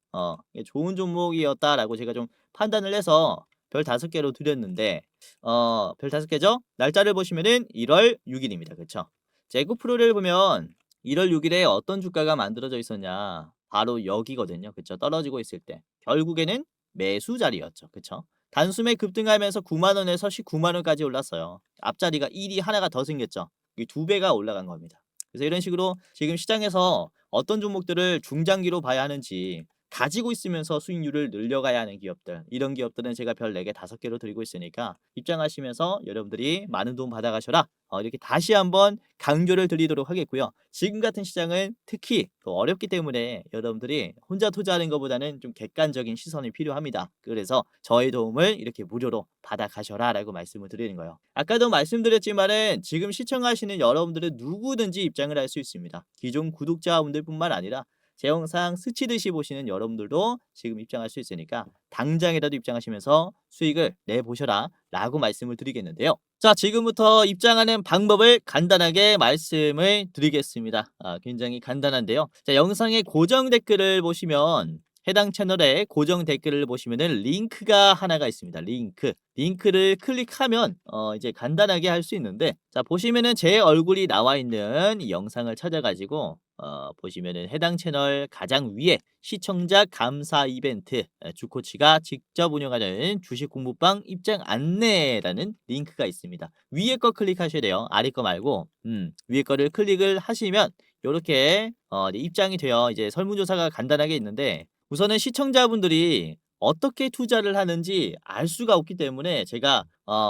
A: 좋은 종목이었다라고 제가 좀 판단을 해서 별 5개로 드렸는데, 별 5개죠? 날짜를 보시면은 1월 6일입니다. 그쵸? 에코프로를 보면 1월 6일에 어떤 주가가 만들어져 있었냐? 바로 여기거든요. 그쵸? 떨어지고 있을 때. 결국에는 매수 자리였죠. 그쵸? 단숨에 급등하면서 9만 원에서 19만 원까지 올랐어요. 앞자리가 1이 하나가 더 생겼죠. 이게 2배가 올라간 겁니다. 그래서 이런 식으로 지금 시장에서 어떤 종목들을 중장기로 봐야 하는지, 가지고 있으면서 수익률을 늘려가야 하는 기업들, 이런 기업들은 제가 별 4개, 5개로 드리고 있으니까 입장하시면서 여러분들이 많은 도움 받아가셔라, 이렇게 다시 한번 강조를 드리도록 하겠고요. 지금 같은 시장은 특히 더 어렵기 때문에 여러분들이 혼자 투자하는 것보다는 좀 객관적인 시선이 필요합니다. 그래서 저의 도움을 이렇게 무료로 받아가셔라 라고 말씀을 드리는 거예요. 아까도 말씀드렸지만은 지금 시청하시는 여러분들은 누구든지 입장을 할 수 있습니다. 기존 구독자분들뿐만 아니라 제 영상 스치듯이 보시는 여러분들도 지금 입장할 수 있으니까 당장이라도 입장하시면서 수익을 내보셔라 라고 말씀을 드리겠는데요. 자, 지금부터 입장하는 방법을 간단하게 말씀을 드리겠습니다. 굉장히 간단한데요. 자, 영상의 고정 댓글을 보시면, 해당 채널에 고정 댓글을 보시면은 링크가 하나가 있습니다. 링크를 클릭하면 이제 간단하게 할 수 있는데, 자, 보시면은 제 얼굴이 나와 있는 이 영상을 찾아가지고 보시면은 해당 채널 가장 위에 시청자 감사 이벤트, 주코치가 직접 운영하는 주식 공부방 입장 안내라는 링크가 있습니다. 위에 거 클릭하셔야 돼요. 아래 거 말고 위에 거를 클릭을 하시면 이렇게 입장이 돼요. 이제 설문조사가 간단하게 있는데, 우선은 시청자분들이 어떻게 투자를 하는지 알 수가 없기 때문에 제가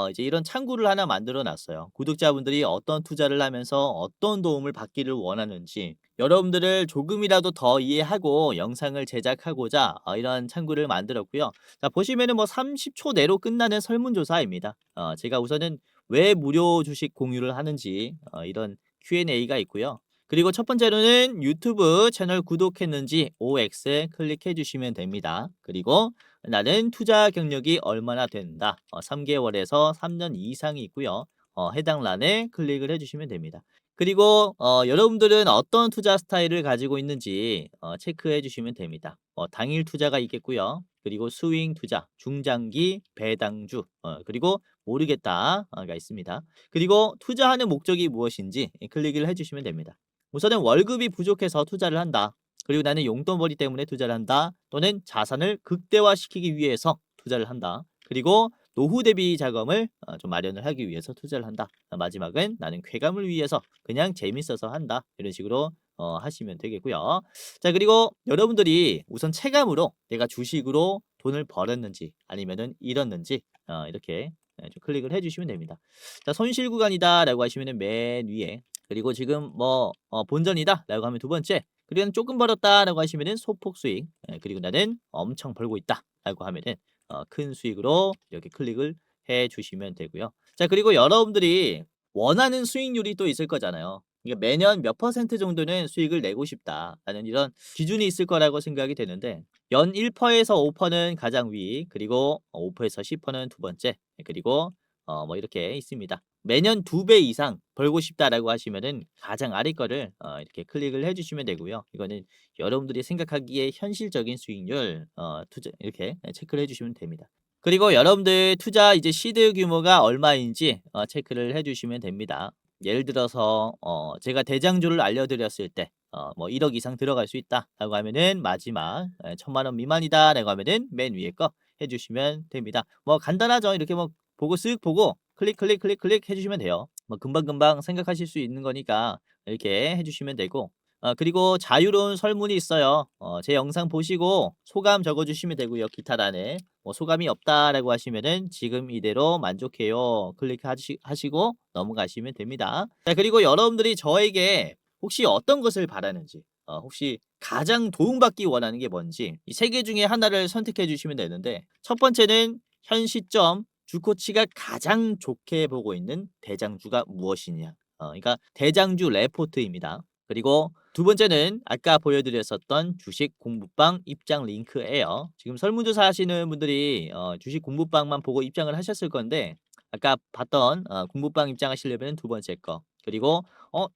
A: 이제 이런 창구를 하나 만들어 놨어요. 구독자분들이 어떤 투자를 하면서 어떤 도움을 받기를 원하는지 여러분들을 조금이라도 더 이해하고 영상을 제작하고자 이런 창구를 만들었고요. 자, 보시면은 뭐 30초 내로 끝나는 설문조사입니다. 제가 우선은 왜 무료 주식 공유를 하는지 이런 Q&A가 있고요. 그리고 첫 번째로는 유튜브 채널 구독했는지 OX 클릭해 주시면 됩니다. 그리고 나는 투자 경력이 얼마나 된다, 3개월에서 3년 이상이 있고요. 해당 란에 클릭을 해주시면 됩니다. 그리고 여러분들은 어떤 투자 스타일을 가지고 있는지 체크해 주시면 됩니다. 당일 투자가 있겠고요. 그리고 스윙 투자, 중장기, 배당주, 그리고 모르겠다가 있습니다. 그리고 투자하는 목적이 무엇인지 클릭을 해주시면 됩니다. 우선은 월급이 부족해서 투자를 한다, 그리고 나는 용돈벌이 때문에 투자를 한다, 또는 자산을 극대화시키기 위해서 투자를 한다, 그리고 노후 대비 자금을 좀 마련을 하기 위해서 투자를 한다. 마지막은 나는 쾌감을 위해서 그냥 재밌어서 한다. 이런 식으로 하시면 되겠고요. 자, 그리고 여러분들이 우선 체감으로 내가 주식으로 돈을 벌었는지 아니면은 잃었는지 이렇게 좀 클릭을 해주시면 됩니다. 자, 손실 구간이다라고 하시면은 맨 위에, 그리고 지금 뭐 본전이다라고 하면 두 번째, 그리고 조금 벌었다라고 하시면은 소폭 수익, 그리고 나는 엄청 벌고 있다라고 하면은 큰 수익으로 이렇게 클릭을 해주시면 되고요. 자, 그리고 여러분들이 원하는 수익률이 또 있을 거잖아요. 이게 매년 몇 퍼센트 정도는 수익을 내고 싶다라는 이런 기준이 있을 거라고 생각이 되는데, 연 1%에서 5%는 가장 위, 그리고 5%에서 10%는 두 번째, 그리고 뭐 이렇게 있습니다. 매년 2배 이상 벌고 싶다라고 하시면은 가장 아래 거를 이렇게 클릭을 해주시면 되고요. 이거는 여러분들이 생각하기에 현실적인 수익률 투자 이렇게 체크를 해주시면 됩니다. 그리고 여러분들 투자 이제 시드 규모가 얼마인지 체크를 해주시면 됩니다. 예를 들어서 제가 대장주를 알려드렸을 때 뭐 1억 이상 들어갈 수 있다라고 하면은 마지막 1,000만 원 미만이다라고 하면은 맨 위에 거 해주시면 됩니다. 뭐 간단하죠. 이렇게 뭐 보고 쓱 보고 클릭 해주시면 돼요. 뭐 금방금방 생각하실 수 있는 거니까 이렇게 해주시면 되고, 그리고 자유로운 설문이 있어요. 제 영상 보시고 소감 적어주시면 되고요. 기타란에 뭐 소감이 없다라고 하시면은 지금 이대로 만족해요. 클릭하시고 넘어가시면 됩니다. 자, 그리고 여러분들이 저에게 혹시 어떤 것을 바라는지, 혹시 가장 도움받기 원하는 게 뭔지 이 세 개 중에 하나를 선택해 주시면 되는데, 첫 번째는 현 시점 주코치가 가장 좋게 보고 있는 대장주가 무엇이냐. 그러니까 대장주 레포트입니다. 그리고 두 번째는 아까 보여드렸었던 주식 공부방 입장 링크예요. 지금 설문조사 하시는 분들이 주식 공부방만 보고 입장을 하셨을 건데, 아까 봤던 공부방 입장하시려면 두 번째 거, 그리고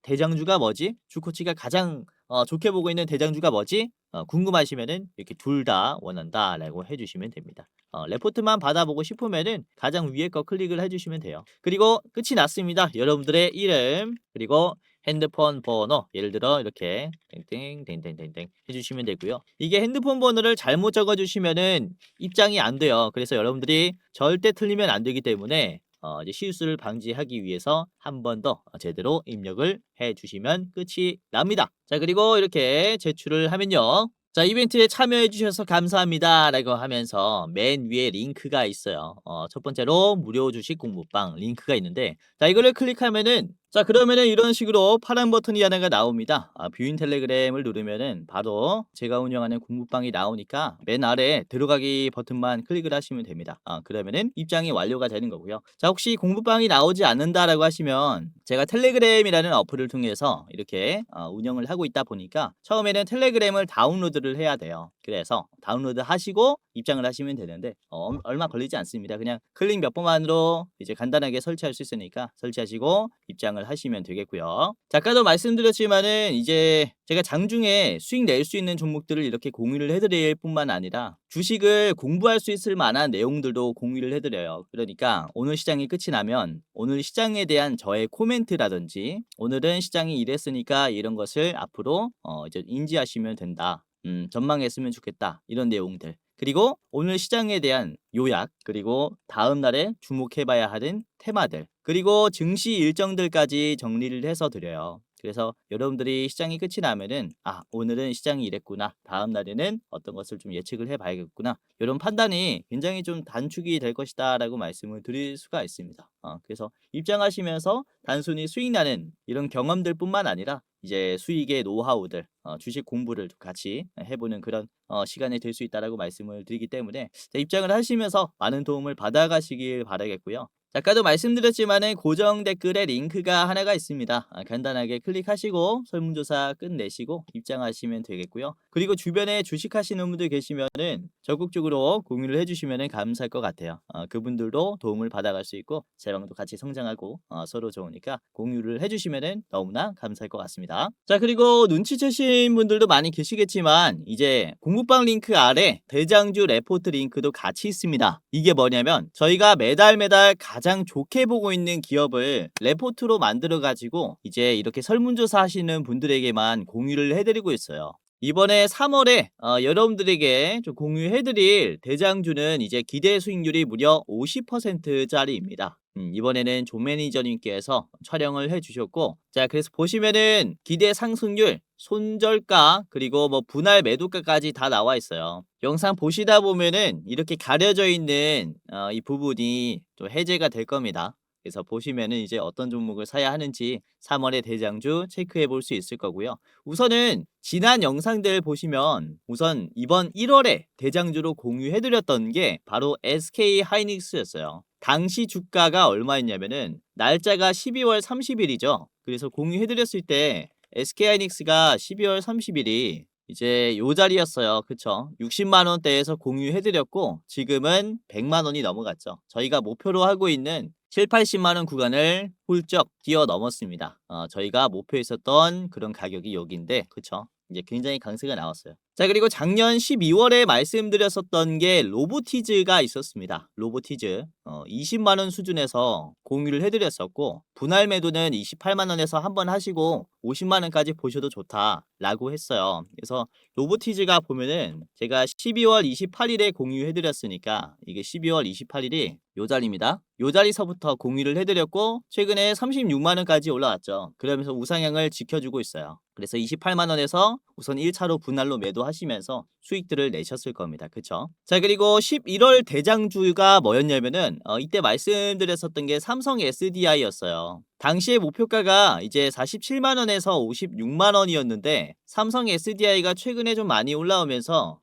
A: 대장주가 뭐지? 주코치가 가장 좋게 보고 있는 대장주가 뭐지? 궁금하시면은 이렇게 둘 다 원한다라고 해주시면 됩니다. 레포트만 받아보고 싶으면은 가장 위에 거 클릭을 해주시면 돼요. 그리고 끝이 났습니다. 여러분들의 이름, 그리고 핸드폰 번호, 예를 들어 이렇게 땡땡땡땡땡땡 해주시면 되고요. 이게 핸드폰 번호를 잘못 적어주시면은 입장이 안 돼요. 그래서 여러분들이 절대 틀리면 안 되기 때문에 이제 실수를 방지하기 위해서 한 번 더 제대로 입력을 해주시면 끝이 납니다. 자, 그리고 이렇게 제출을 하면요. 자, 이벤트에 참여해 주셔서 감사합니다 라고 하면서 맨 위에 링크가 있어요. 첫 번째로 무료 주식 공부방 링크가 있는데, 자, 이거를 클릭하면은, 자, 그러면은 이런 식으로 파란 버튼이 하나가 나옵니다. 뷰인 텔레그램을 누르면은 바로 제가 운영하는 공부방이 나오니까 맨 아래 들어가기 버튼만 클릭을 하시면 됩니다. 그러면은 입장이 완료가 되는 거고요. 자, 혹시 공부방이 나오지 않는다라고 하시면 제가 텔레그램이라는 어플을 통해서 이렇게 운영을 하고 있다 보니까 처음에는 텔레그램을 다운로드를 해야 돼요. 그래서 다운로드 하시고 입장을 하시면 되는데 얼마 걸리지 않습니다. 그냥 클릭 몇 번만으로 이제 간단하게 설치할 수 있으니까 설치하시고 입장을 하시면 되겠고요. 자, 아까도 말씀드렸지만은 이제 제가 장중에 수익 낼 수 있는 종목들을 이렇게 공유를 해드릴 뿐만 아니라 주식을 공부할 수 있을 만한 내용들도 공유를 해드려요. 그러니까 오늘 시장이 끝이 나면 오늘 시장에 대한 저의 코멘트라든지, 오늘은 시장이 이랬으니까 이런 것을 앞으로 이제 인지하시면 된다. 전망했으면 좋겠다. 이런 내용들. 그리고 오늘 시장에 대한 요약, 그리고 다음 날에 주목해봐야 하는 테마들, 그리고 증시 일정들까지 정리를 해서 드려요. 그래서 여러분들이 시장이 끝이 나면은 오늘은 시장이 이랬구나, 다음 날에는 어떤 것을 좀 예측을 해봐야겠구나, 이런 판단이 굉장히 좀 단축이 될 것이다 라고 말씀을 드릴 수가 있습니다. 그래서 입장하시면서 단순히 수익 나는 이런 경험들 뿐만 아니라 이제 수익의 노하우들, 주식 공부를 같이 해보는 그런 시간이 될 수 있다라고 말씀을 드리기 때문에 입장을 하시면서 많은 도움을 받아가시길 바라겠고요. 자, 아까도 말씀드렸지만은 고정 댓글에 링크가 하나가 있습니다. 간단하게 클릭하시고 설문조사 끝내시고 입장하시면 되겠고요. 그리고 주변에 주식하시는 분들 계시면은 적극적으로 공유를 해주시면 감사할 것 같아요. 그분들도 도움을 받아갈 수 있고 제 방도 같이 성장하고 서로 좋으니까 공유를 해주시면 너무나 감사할 것 같습니다. 자, 그리고 눈치채신 분들도 많이 계시겠지만 이제 공부방 링크 아래 대장주 레포트 링크도 같이 있습니다. 이게 뭐냐면 저희가 매달 가장 좋게 보고 있는 기업을 레포트로 만들어 가지고 이제 이렇게 설문조사 하시는 분들에게만 공유를 해드리고 있어요. 이번에 3월에 여러분들에게 좀 공유해드릴 대장주는 이제 기대 수익률이 무려 50%짜리입니다. 이번에는 존 매니저님께서 촬영을 해주셨고, 자, 그래서 보시면은 기대 상승률, 손절가, 그리고 뭐 분할 매도가까지 다 나와 있어요. 영상 보시다 보면은 이렇게 가려져 있는 이 부분이 또 해제가 될 겁니다. 그래서 보시면은 이제 어떤 종목을 사야 하는지 3월의 대장주 체크해 볼 수 있을 거고요. 우선은 지난 영상들 보시면 우선 이번 1월에 대장주로 공유해드렸던 게 바로 SK 하이닉스였어요. 당시 주가가 얼마였냐면은 날짜가 12월 30일이죠. 그래서 공유해드렸을 때 SK 하이닉스가 12월 30일이 이제 요 자리였어요. 그쵸? 60만 원대에서 공유해드렸고 지금은 100만 원이 넘어갔죠. 저희가 목표로 하고 있는 7, 80만 원 구간을 훌쩍 뛰어넘었습니다. 저희가 목표했었던 그런 가격이 여기인데, 그쵸? 이제 굉장히 강세가 나왔어요. 자, 그리고 작년 12월에 말씀드렸었던 게 로보티즈가 있었습니다. 로보티즈 20만 원 수준에서 공유를 해드렸었고, 분할 매도는 28만 원에서 한번 하시고 50만 원까지 보셔도 좋다라고 했어요. 그래서 로보티즈가 보면은 제가 12월 28일에 공유해드렸으니까 이게 12월 28일이 요 자리입니다. 요 자리서부터 공유를 해드렸고 최근에 36만 원까지 올라왔죠. 그러면서 우상향을 지켜주고 있어요. 그래서 28만 원에서 우선 1차로 분할로 매도하시면서 수익들을 내셨을 겁니다. 그쵸? 자, 그리고 11월 대장주가 뭐였냐면은 이때 말씀드렸었던 게 삼성 SDI였어요. 당시에 목표가가 이제 47만 원에서 56만 원이었는데 삼성 SDI가 최근에 좀 많이 올라오면서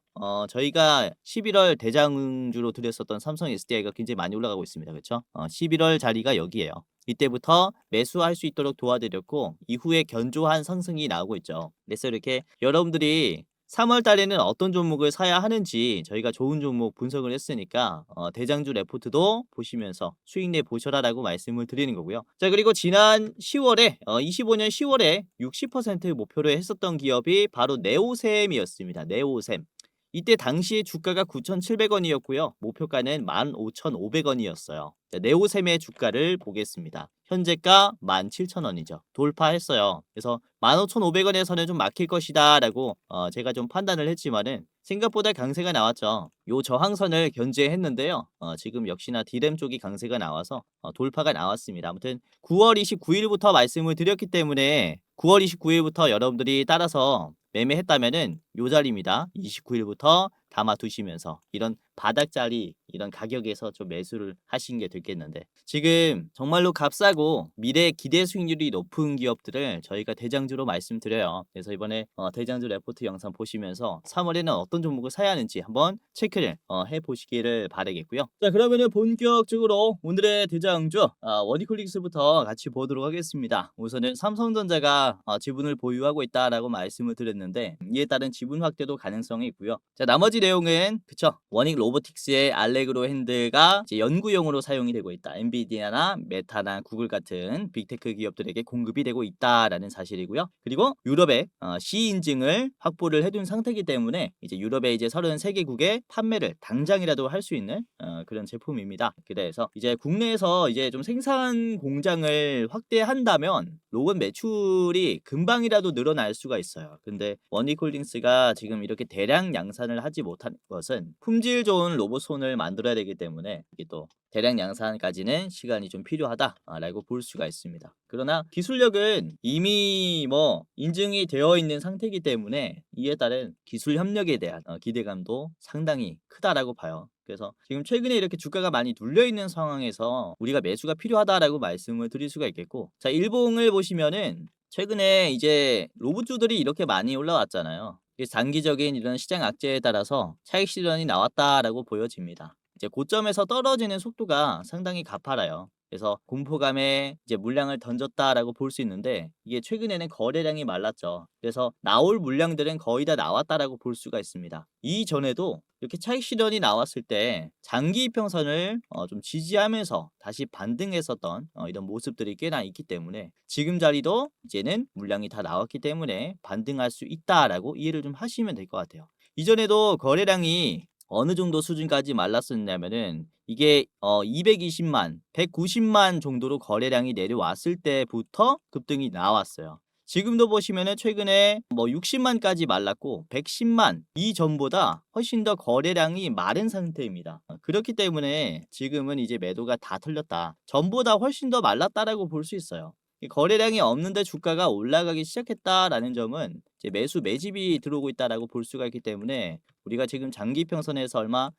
A: 저희가 11월 대장주로 드렸었던 삼성 SDI가 굉장히 많이 올라가고 있습니다. 그렇죠? 11월 자리가 여기에요. 이때부터 매수할 수 있도록 도와드렸고 이후에 견조한 상승이 나오고 있죠. 그래서 이렇게 여러분들이 3월 달에는 어떤 종목을 사야 하는지 저희가 좋은 종목 분석을 했으니까 대장주 레포트도 보시면서 수익 내 보셔라라고 말씀을 드리는 거고요. 자, 그리고 지난 10월에 25년 10월에 60% 목표로 했었던 기업이 바로 네오셈이었습니다. 네오셈. 이때 당시에 주가가 9,700원이었고요. 목표가는 15,500원이었어요. 네오셈의 주가를 보겠습니다. 현재가 17,000원이죠. 돌파했어요. 그래서 15,500원에서는 좀 막힐 것이다 라고 제가 좀 판단을 했지만은 생각보다 강세가 나왔죠. 요 저항선을 견제했는데요. 지금 역시나 디램 쪽이 강세가 나와서 돌파가 나왔습니다. 아무튼 9월 29일부터 말씀을 드렸기 때문에 9월 29일부터 여러분들이 따라서 매매했다면은 요 자리입니다. 29일부터 담아두시면서 이런 바닥자리 이런 가격에서 좀 매수를 하신 게 됐겠는데 지금 정말로 값싸고 미래 기대 수익률이 높은 기업들을 저희가 대장주로 말씀드려요. 그래서 이번에 대장주 레포트 영상 보시면서 3월에는 어떤 종목을 사야 하는지 한번 체크를 해보시기를 바라겠고요. 자, 그러면은 본격적으로 오늘의 대장주 원이콜릭스부터 같이 보도록 하겠습니다. 우선은 삼성전자가 지분을 보유하고 있다라고 말씀을 드렸는데 이에 따른 지분 확대도 가능성이 있고요. 자, 나머지 내용은 그쵸, 원익 로보틱스의 알레그로 핸드가 이제 연구용으로 사용이 되고 있다. 엔비디아나 메타나 구글 같은 빅테크 기업들에게 공급이 되고 있다라는 사실이고요. 그리고 유럽에 C 인증을 확보를 해둔 상태이기 때문에 이제 유럽의 이제 33개국에 판매를 당장이라도 할 수 있는 그런 제품입니다. 그래서 이제 국내에서 이제 좀 생산 공장을 확대한다면 로건 매출이 금방이라도 늘어날 수가 있어요. 근데 원익홀딩스가 지금 이렇게 대량 양산을 하지 못한 것은 품질 좋은 로봇손을 만들어야 되기 때문에 이게 또 대량 양산까지는 시간이 좀 필요하다라고 볼 수가 있습니다. 그러나 기술력은 이미 뭐 인증이 되어 있는 상태이기 때문에 이에 따른 기술 협력에 대한 기대감도 상당히 크다라고 봐요. 그래서 지금 최근에 이렇게 주가가 많이 눌려 있는 상황에서 우리가 매수가 필요하다라고 말씀을 드릴 수가 있겠고, 자, 일봉을 보시면은 최근에 이제 로봇주들이 이렇게 많이 올라왔잖아요. 단기적인 이런 시장 악재에 따라서 차익 실현이 나왔다라고 보여집니다. 이제 고점에서 떨어지는 속도가 상당히 가팔아요. 그래서 공포감에 이제 물량을 던졌다라고 볼 수 있는데 이게 최근에는 거래량이 말랐죠. 그래서 나올 물량들은 거의 다 나왔다라고 볼 수가 있습니다. 이전에도 이렇게 차익 실현이 나왔을 때 장기 이평선을 좀 지지하면서 다시 반등했었던 이런 모습들이 꽤나 있기 때문에 지금 자리도 이제는 물량이 다 나왔기 때문에 반등할 수 있다라고 이해를 좀 하시면 될 것 같아요. 이전에도 거래량이 어느 정도 수준까지 말랐었냐면은 이게 220만, 190만 정도로 거래량이 내려왔을 때부터 급등이 나왔어요. 지금도 보시면은 최근에 뭐 60만까지 말랐고 110만 이전보다 훨씬 더 거래량이 마른 상태입니다. 그렇기 때문에 지금은 이제 매도가 다 털렸다. 전보다 훨씬 더 말랐다라고 볼 수 있어요. 이 거래량이 없는데 주가가 올라가기 시작했다라는 점은 이제 매수 매집이 들어오고 있다라고 볼 수가 있기 때문에 우리가 지금 장기 평선에서 얼마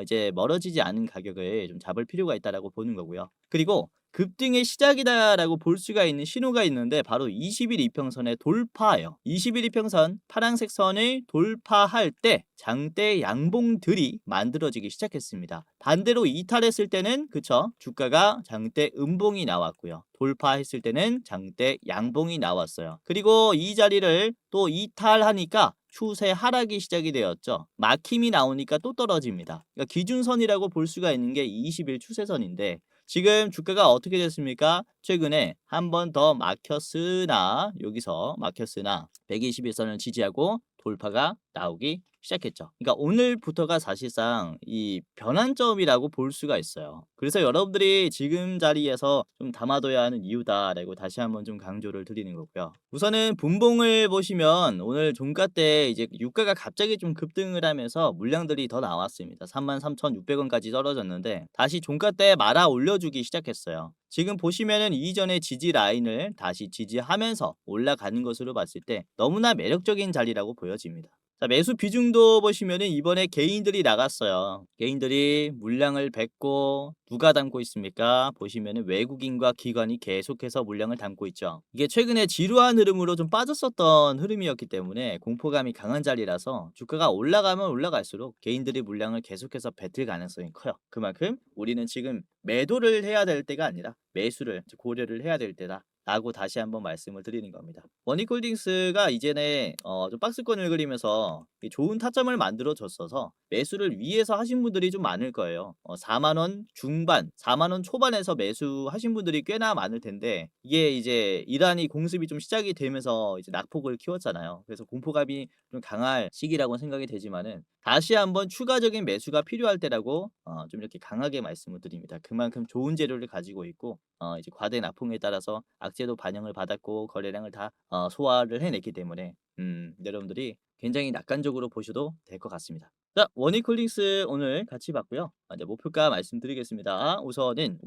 A: 이제 멀어지지 않은 가격을 좀 잡을 필요가 있다라고 보는 거고요. 그리고 급등의 시작이다라고 볼 수가 있는 신호가 있는데 바로 20일 이평선의 돌파예요. 20일 이평선 파란색 선을 돌파할 때 장대 양봉들이 만들어지기 시작했습니다. 반대로 이탈했을 때는 그쵸? 주가가 장대 음봉이 나왔고요. 돌파했을 때는 장대 양봉이 나왔어요. 그리고 이 자리를 또 이탈하니까 추세 하락이 시작이 되었죠. 막힘이 나오니까 또 떨어집니다. 그러니까 기준선이라고 볼 수가 있는 게 20일 추세선인데 지금 주가가 어떻게 됐습니까? 최근에 한 번 더 막혔으나 여기서 막혔으나 121선을 지지하고 돌파가 나오기 시작했죠. 그러니까 오늘부터가 사실상 이 변환점이라고 볼 수가 있어요. 그래서 여러분들이 지금 자리에서 좀 담아둬야 하는 이유다라고 다시 한번 좀 강조를 드리는 거고요. 우선은 분봉을 보시면 오늘 종가 때 이제 유가가 갑자기 좀 급등을 하면서 물량들이 더 나왔습니다. 33,600원까지 떨어졌는데 다시 종가 때 말아 올려주기 시작했어요. 지금 보시면은 이전의 지지 라인을 다시 지지하면서 올라가는 것으로 봤을 때 너무나 매력적인 자리라고 보여집니다. 자, 매수 비중도 보시면은 이번에 개인들이 나갔어요. 개인들이 물량을 뱉고 누가 담고 있습니까? 보시면은 외국인과 기관이 계속해서 물량을 담고 있죠. 이게 최근에 지루한 흐름으로 좀 빠졌었던 흐름이었기 때문에 공포감이 강한 자리라서 주가가 올라가면 올라갈수록 개인들이 물량을 계속해서 뱉을 가능성이 커요. 그만큼 우리는 지금 매도를 해야 될 때가 아니라 매수를 고려를 해야 될 때다. 라고 다시 한번 말씀을 드리는 겁니다. 원익홀딩스가 이전에 좀 박스권을 그리면서 좋은 타점을 만들어 줬어서 매수를 위에서 하신 분들이 좀 많을 거예요. 4만 원 중반, 4만 원 초반에서 매수하신 분들이 꽤나 많을 텐데 이게 이제 이란이 공습이 좀 시작이 되면서 이제 낙폭을 키웠잖아요. 그래서 공포감이 좀 강할 시기라고 생각이 되지만은 다시 한번 추가적인 매수가 필요할 때라고 좀 이렇게 강하게 말씀을 드립니다. 그만큼 좋은 재료를 가지고 있고 이제 과대 납품에 따라서 악재도 반영을 받았고 거래량을 다 소화를 해냈기 때문에 여러분들이 굉장히 낙관적으로 보셔도 될 것 같습니다. 자, 원익홀딩스 오늘 같이 봤고요. 이제 목표가 말씀드리겠습니다. 우선은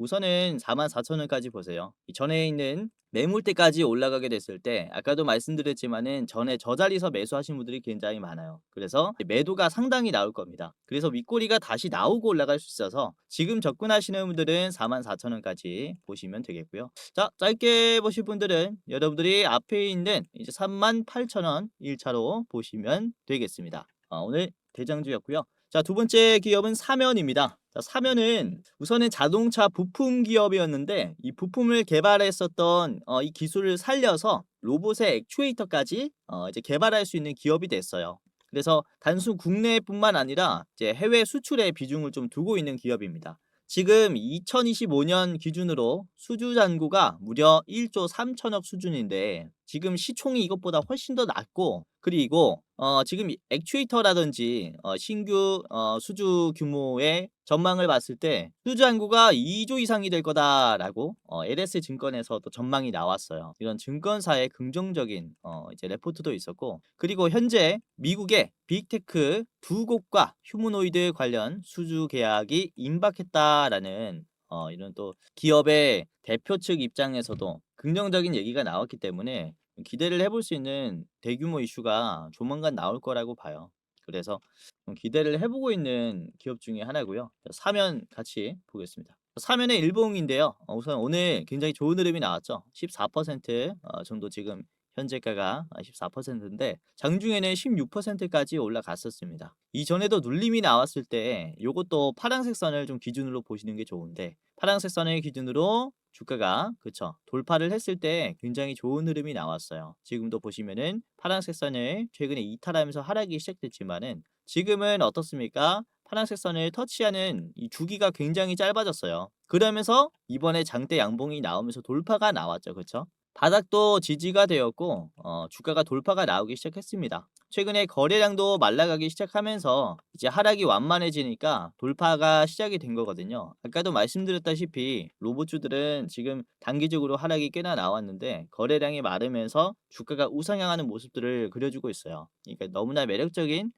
A: 44,000원까지 보세요. 이 전에 있는 매물대까지 올라가게 됐을 때 아까도 말씀드렸지만은 전에 저 자리에서 매수하신 분들이 굉장히 많아요. 그래서 매도가 상당히 나올 겁니다. 그래서 윗꼬리가 다시 나오고 올라갈 수 있어서 지금 접근하시는 분들은 44,000원까지 보시면 되겠고요. 자, 짧게 보실 분들은 여러분들이 앞에 있는 이제 38,000원 1차로 보시면 되겠습니다. 오늘 대장주였고요. 자, 두 번째 기업은 사면입니다. 자, 사면은 우선은 자동차 부품 기업이었는데 이 부품을 개발했었던 이 기술을 살려서 로봇의 액추에이터까지 이제 개발할 수 있는 기업이 됐어요. 그래서 단순 국내뿐만 아니라 이제 해외 수출에 비중을 좀 두고 있는 기업입니다. 지금 2025년 기준으로 수주 잔고가 무려 1조 3천억 수준인데 지금 시총이 이것보다 훨씬 더 낮고 그리고 지금 액추에이터라든지 신규 수주 규모의 전망을 봤을 때 수주 잔고가 2조 이상이 될 거다라고 LS 증권에서도 전망이 나왔어요. 이런 증권사의 긍정적인 이제 레포트도 있었고 그리고 현재 미국의 빅테크 두 곳과 휴머노이드 관련 수주 계약이 임박했다라는 이런 또 기업의 대표 측 입장에서도 긍정적인 얘기가 나왔기 때문에 기대를 해볼 수 있는 대규모 이슈가 조만간 나올 거라고 봐요. 그래서 좀 기대를 해보고 있는 기업 중에 하나고요. 사면 같이 보겠습니다. 사면의 일봉인데요. 우선 오늘 굉장히 좋은 흐름이 나왔죠. 14% 정도 지금 현재가가 14%인데 장중에는 16%까지 올라갔었습니다. 이전에도 눌림이 나왔을 때 요것도 파란색 선을 좀 기준으로 보시는 게 좋은데 파란색 선을 기준으로 주가가 그쵸 돌파를 했을 때 굉장히 좋은 흐름이 나왔어요. 지금도 보시면은 파란색 선을 최근에 이탈하면서 하락이 시작됐지만은 지금은 어떻습니까? 파란색 선을 터치하는 이 주기가 굉장히 짧아졌어요. 그러면서 이번에 장대 양봉이 나오면서 돌파가 나왔죠. 그쵸? 바닥도 지지가 되었고 주가가 돌파가 나오기 시작했습니다. 최근에 거래량도 말라가기 시작하면서 이제 하락이 완만해지니까 돌파가 시작이 된 거거든요. 아까도 말씀드렸다시피 로봇주들은 지금 단기적으로 하락이 꽤나 나왔는데 거래량이 마르면서 주가가 우상향하는 모습들을 그려주고 있어요. 그러니까 너무나 매력적인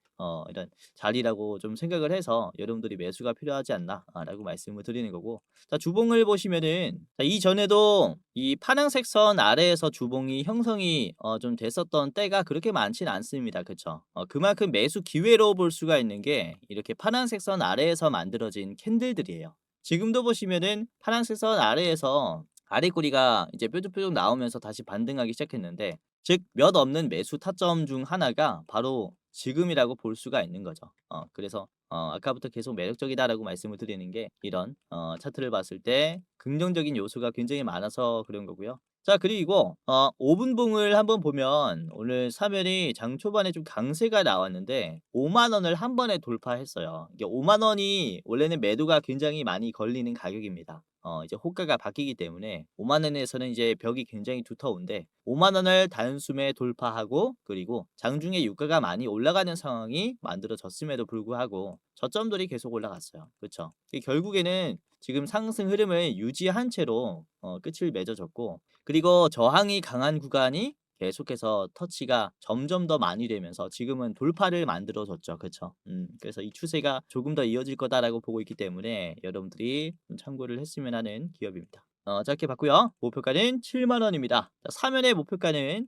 A: 이런 자리라고 좀 생각을 해서 여러분들이 매수가 필요하지 않나라고 말씀을 드리는 거고, 자, 주봉을 보시면은 이전에도 이 파란색 선 아래에서 주봉이 형성이 좀 됐었던 때가 그렇게 많지는 않습니다. 그쵸? 그만큼 매수 기회로 볼 수가 있는 게 이렇게 파란색 선 아래에서 만들어진 캔들들이에요. 지금도 보시면은 파란색 선 아래에서 아래 꼬리가 이제 뾰족뾰족 나오면서 다시 반등하기 시작했는데, 즉 몇 없는 매수 타점 중 하나가 바로 지금이라고 볼 수가 있는 거죠. 그래서 아까부터 계속 매력적이다라고 말씀을 드리는 게 이런 차트를 봤을 때 긍정적인 요소가 굉장히 많아서 그런 거고요. 자, 그리고 5분봉을 한번 보면 오늘 사면이 장 초반에 좀 강세가 나왔는데 5만 원을 한 번에 돌파했어요. 이게 5만 원이 원래는 매도가 굉장히 많이 걸리는 가격입니다. 이제 호가가 바뀌기 때문에 5만 원에서는 이제 벽이 굉장히 두터운데 5만 원을 단숨에 돌파하고, 그리고 장중에 유가가 많이 올라가는 상황이 만들어졌음에도 불구하고 저점들이 계속 올라갔어요. 그렇죠? 결국에는 지금 상승 흐름을 유지한 채로 끝을 맺어졌고, 그리고 저항이 강한 구간이 계속해서 터치가 점점 더 많이 되면서 지금은 돌파를 만들어줬죠. 그쵸? 그래서 이 추세가 조금 더 이어질 거다라고 보고 있기 때문에 여러분들이 좀 참고를 했으면 하는 기업입니다. 짧게 봤고요. 목표가는 7만 원입니다. 자, 사면의 목표가는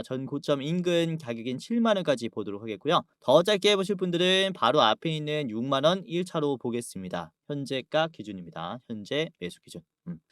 A: 전 고점 인근 가격인 7만 원까지 보도록 하겠고요. 더 짧게 보실 분들은 바로 앞에 있는 6만 원 1차로 보겠습니다. 현재가 기준입니다. 현재 매수 기준.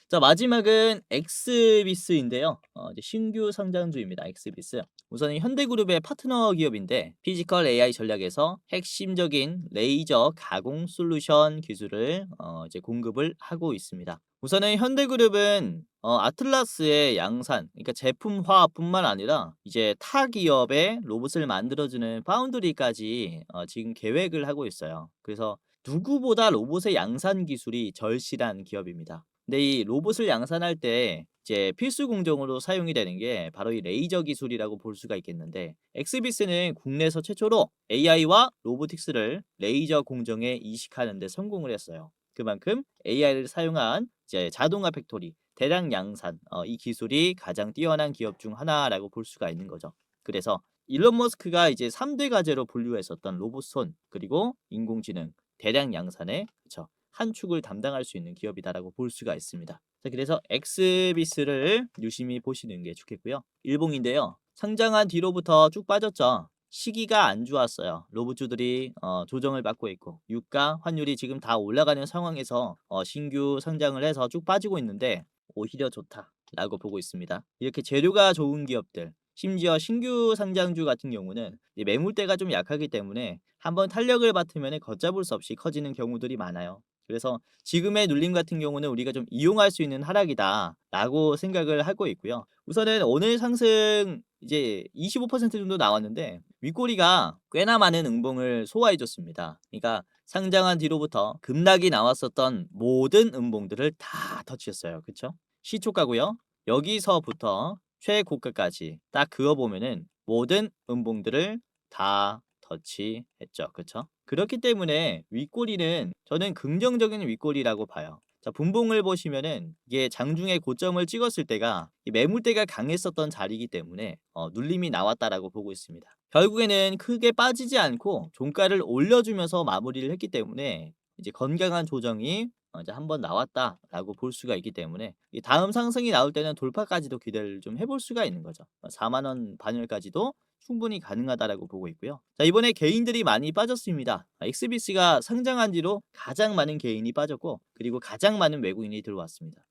A: 자, 마지막은 엑스비스인데요. 이제 신규 상장주입니다. 엑스비스. 우선 현대그룹의 파트너 기업인데 피지컬 AI 전략에서 핵심적인 레이저 가공 솔루션 기술을 이제 공급을 하고 있습니다. 우선은 현대그룹은 아틀라스의 양산, 그러니까 제품화뿐만 아니라 이제 타 기업의 로봇을 만들어주는 파운드리까지 지금 계획을 하고 있어요. 그래서 누구보다 로봇의 양산 기술이 절실한 기업입니다. 근데 이 로봇을 양산할 때 이제 필수 공정으로 사용이 되는 게 바로 이 레이저 기술이라고 볼 수가 있겠는데, 엑스비스는 국내에서 최초로 AI와 로보틱스를 레이저 공정에 이식하는 데 성공을 했어요. 그만큼 AI를 사용한 이제 자동화 팩토리, 대량 양산, 이 기술이 가장 뛰어난 기업 중 하나라고 볼 수가 있는 거죠. 그래서 일론 머스크가 이제 3대 과제로 분류했었던 로봇손, 그리고 인공지능, 대량 양산의 그쵸, 한 축을 담당할 수 있는 기업이다라고 볼 수가 있습니다. 자, 그래서 엑스비스를 유심히 보시는 게 좋겠고요. 일봉인데요. 상장한 뒤로부터 쭉 빠졌죠. 시기가 안 좋았어요. 로봇주들이 조정을 받고 있고 유가, 환율이 지금 다 올라가는 상황에서 신규 상장을 해서 쭉 빠지고 있는데 오히려 좋다라고 보고 있습니다. 이렇게 재료가 좋은 기업들, 심지어 신규 상장주 같은 경우는 이 매물대가 좀 약하기 때문에 한번 탄력을 받으면 걷잡을 수 없이 커지는 경우들이 많아요. 그래서 지금의 눌림 같은 경우는 우리가 좀 이용할 수 있는 하락이다라고 생각을 하고 있고요. 우선은 오늘 상승 이제 25% 정도 나왔는데 윗꼬리가 꽤나 많은 음봉을 소화해 줬습니다. 그러니까 상장한 뒤로부터 급락이 나왔었던 모든 음봉들을 다 터치했어요. 그쵸? 시초가고요. 여기서부터 최고가까지 딱 그어 보면은 모든 음봉들을 다 터치했죠. 그쵸? 그렇기 때문에 윗꼬리는 저는 긍정적인 윗꼬리라고 봐요. 자, 분봉을 보시면은 이게 장중에 고점을 찍었을 때가 이 매물대가 강했었던 자리이기 때문에 눌림이 나왔다라고 보고 있습니다. 결국에는 크게 빠지지 않고 종가를 올려주면서 마무리를 했기 때문에 이제 건강한 조정이 이제 한번 나왔다라고 볼 수가 있기 때문에 이 다음 상승이 나올 때는 돌파까지도 기대를 좀 해볼 수가 있는 거죠. 4만 원 반열까지도 충분히 가능하다라고 보고 있고요. 자, 이번에 개인들이 많이 빠졌습니다. 엑스비스가 상장한 뒤로 가장 많은 개인이 빠졌고, 그리고 가장 많은 외국인이 들어왔습니다.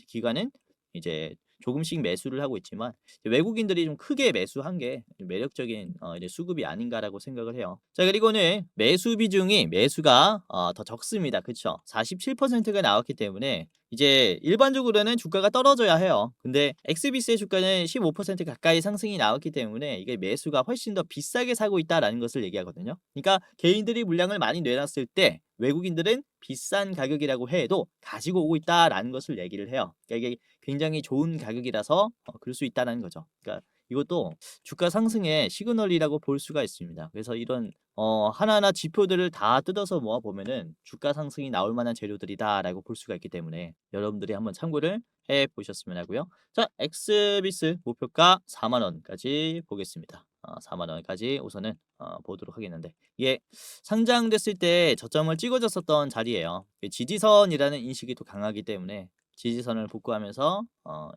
A: 기관은 이제 조금씩 매수를 하고 있지만 외국인들이 좀 크게 매수한 게 매력적인 이제 수급이 아닌가라고 생각을 해요. 자, 그리고는 매수 비중이 매수가 더 적습니다. 그쵸? 47%가 나왔기 때문에 이제 일반적으로는 주가가 떨어져야 해요. 근데 엑스비스의 주가는 15% 가까이 상승이 나왔기 때문에 이게 매수가 훨씬 더 비싸게 사고 있다라는 것을 얘기하거든요. 그러니까 개인들이 물량을 많이 내놨을 때 외국인들은 비싼 가격이라고 해도 가지고 오고 있다라는 것을 얘기를 해요. 그러니까 이게 굉장히 좋은 가격이라서 그럴 수 있다는 거죠. 그러니까 이것도 주가 상승의 시그널이라고 볼 수가 있습니다. 그래서 이런 하나하나 지표들을 다 뜯어서 모아 보면은 주가 상승이 나올 만한 재료들이다라고 볼 수가 있기 때문에 여러분들이 한번 참고를 해 보셨으면 하고요. 자, 엑스비스 목표가 4만 원까지 보겠습니다. 4만 원까지 우선은 보도록 하겠는데 이게 상장됐을 때 저점을 찍어줬었던 자리예요. 지지선이라는 인식이 또 강하기 때문에 지지선을 복구하면서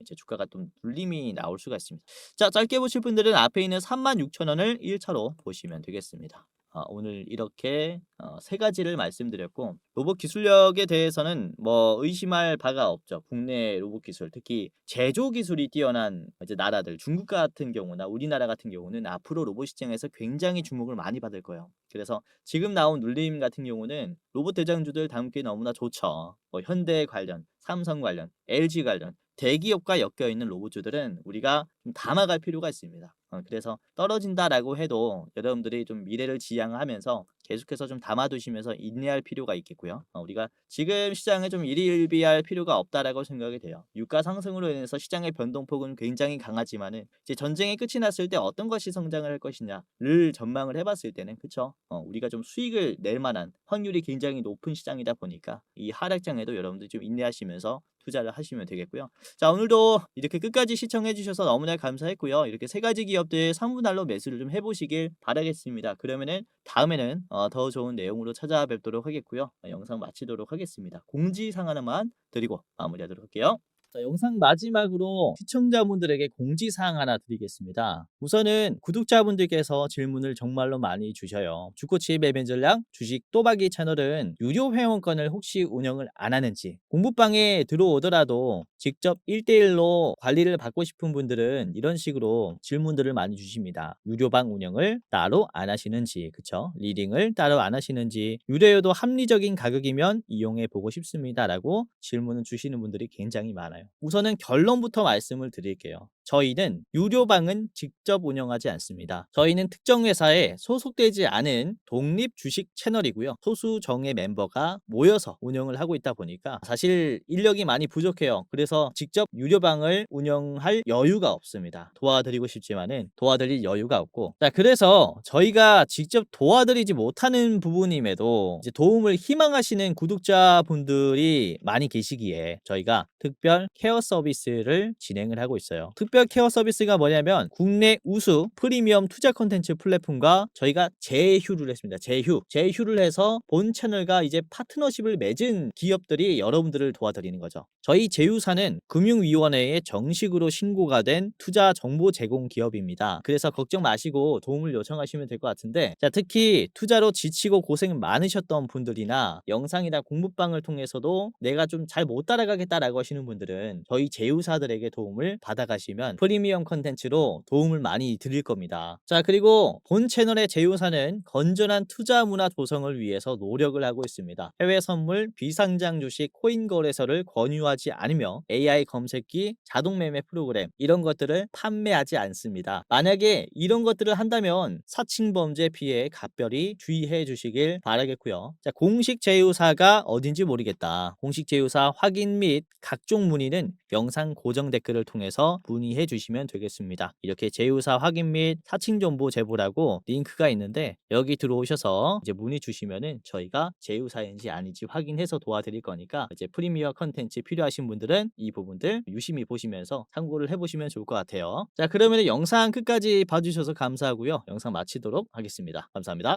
A: 이제 주가가 좀 눌림이 나올 수가 있습니다. 자, 짧게 보실 분들은 앞에 있는 36,000원을 1차로 보시면 되겠습니다. 오늘 이렇게 세 가지를 말씀드렸고 로봇 기술력에 대해서는 뭐 의심할 바가 없죠. 국내 로봇 기술, 특히 제조 기술이 뛰어난 이제 나라들, 중국 같은 경우나 우리나라 같은 경우는 앞으로 로봇 시장에서 굉장히 주목을 많이 받을 거예요. 그래서 지금 나온 눌림 같은 경우는 로봇 대장주들 담기 너무나 좋죠. 뭐 현대 관련, 삼성 관련, LG 관련 대기업과 엮여 있는 로봇주들은 우리가 좀 담아갈 필요가 있습니다. 그래서 떨어진다라고 해도 여러분들이 좀 미래를 지향하면서 계속해서 좀 담아두시면서 인내할 필요가 있겠고요. 우리가 지금 시장에 좀 일희일비할 필요가 없다라고 생각이 돼요. 유가 상승으로 인해서 시장의 변동폭은 굉장히 강하지만은 이제 전쟁이 끝이 났을 때 어떤 것이 성장을 할 것이냐를 전망을 해봤을 때는 그쵸? 우리가 좀 수익을 낼 만한 확률이 굉장히 높은 시장이다 보니까 이 하락장에도 여러분들 좀 인내하시면서 투자를 하시면 되겠고요. 자, 오늘도 이렇게 끝까지 시청해 주셔서 너무나 감사했고요. 이렇게 세 가지 기업들 3분할로 매수를 좀 해보시길 바라겠습니다. 그러면은 다음에는 더 좋은 내용으로 찾아뵙도록 하겠고요. 영상 마치도록 하겠습니다. 공지사항 하나만 드리고 마무리하도록 할게요. 자, 영상 마지막으로 시청자분들에게 공지사항 하나 드리겠습니다. 우선은 구독자분들께서 질문을 정말로 많이 주셔요. 주코치 매매 전략 주식 또박이 채널은 유료 회원권을 혹시 운영을 안 하는지, 공부방에 들어오더라도 직접 1대1로 관리를 받고 싶은 분들은 이런 식으로 질문들을 많이 주십니다. 유료방 운영을 따로 안 하시는지, 그쵸? 리딩을 따로 안 하시는지, 유료여도 합리적인 가격이면 이용해 보고 싶습니다라고 질문을 주시는 분들이 굉장히 많아요. 우선은 결론부터 말씀을 드릴게요. 저희는 유료방은 직접 운영하지 않습니다. 저희는 특정 회사에 소속되지 않은 독립 주식 채널이고요. 소수 정예 멤버가 모여서 운영을 하고 있다 보니까 사실 인력이 많이 부족해요. 그래서 직접 유료방을 운영할 여유가 없습니다. 도와드리고 싶지만은 도와드릴 여유가 없고, 자, 그래서 저희가 직접 도와드리지 못하는 부분임에도 이제 도움을 희망하시는 구독자분들이 많이 계시기에 저희가 특별 케어 서비스를 진행을 하고 있어요. 특별 케어 서비스가 뭐냐면 국내 우수 프리미엄 투자 콘텐츠 플랫폼과 저희가 제휴를 했습니다. 제휴를 해서 본 채널과 이제 파트너십을 맺은 기업들이 여러분들을 도와드리는 거죠. 저희 제휴사는 금융위원회에 정식으로 신고가 된 투자 정보 제공 기업입니다. 그래서 걱정 마시고 도움을 요청하시면 될 것 같은데, 자, 특히 투자로 지치고 고생 많으셨던 분들이나 영상이나 공부방을 통해서도 내가 좀 잘 못 따라가겠다라고 하시는 분들은 저희 제휴사들에게 도움을 받아가시면 프리미엄 컨텐츠로 도움을 많이 드릴 겁니다. 자, 그리고 본 채널의 제휴사는 건전한 투자 문화 조성을 위해서 노력을 하고 있습니다. 해외 선물, 비상장 주식, 코인 거래소를 권유하지 않으며 AI 검색기, 자동 매매 프로그램 이런 것들을 판매하지 않습니다. 만약에 이런 것들을 한다면 사칭 범죄 피해에 각별히 주의해 주시길 바라겠고요. 자, 공식 제휴사가 어딘지 모르겠다. 공식 제휴사 확인 및 각종 문의는 영상 고정 댓글을 통해서 문의해 주시면 되겠습니다. 이렇게 제휴사 확인 및 사칭 정보 제보라고 링크가 있는데 여기 들어오셔서 이제 문의 주시면은 저희가 제휴사인지 아닌지 확인해서 도와드릴 거니까 이제 프리미어 컨텐츠 필요하신 분들은 이 부분들 유심히 보시면서 참고를 해보시면 좋을 것 같아요. 자, 그러면 영상 끝까지 봐주셔서 감사하고요. 영상 마치도록 하겠습니다. 감사합니다.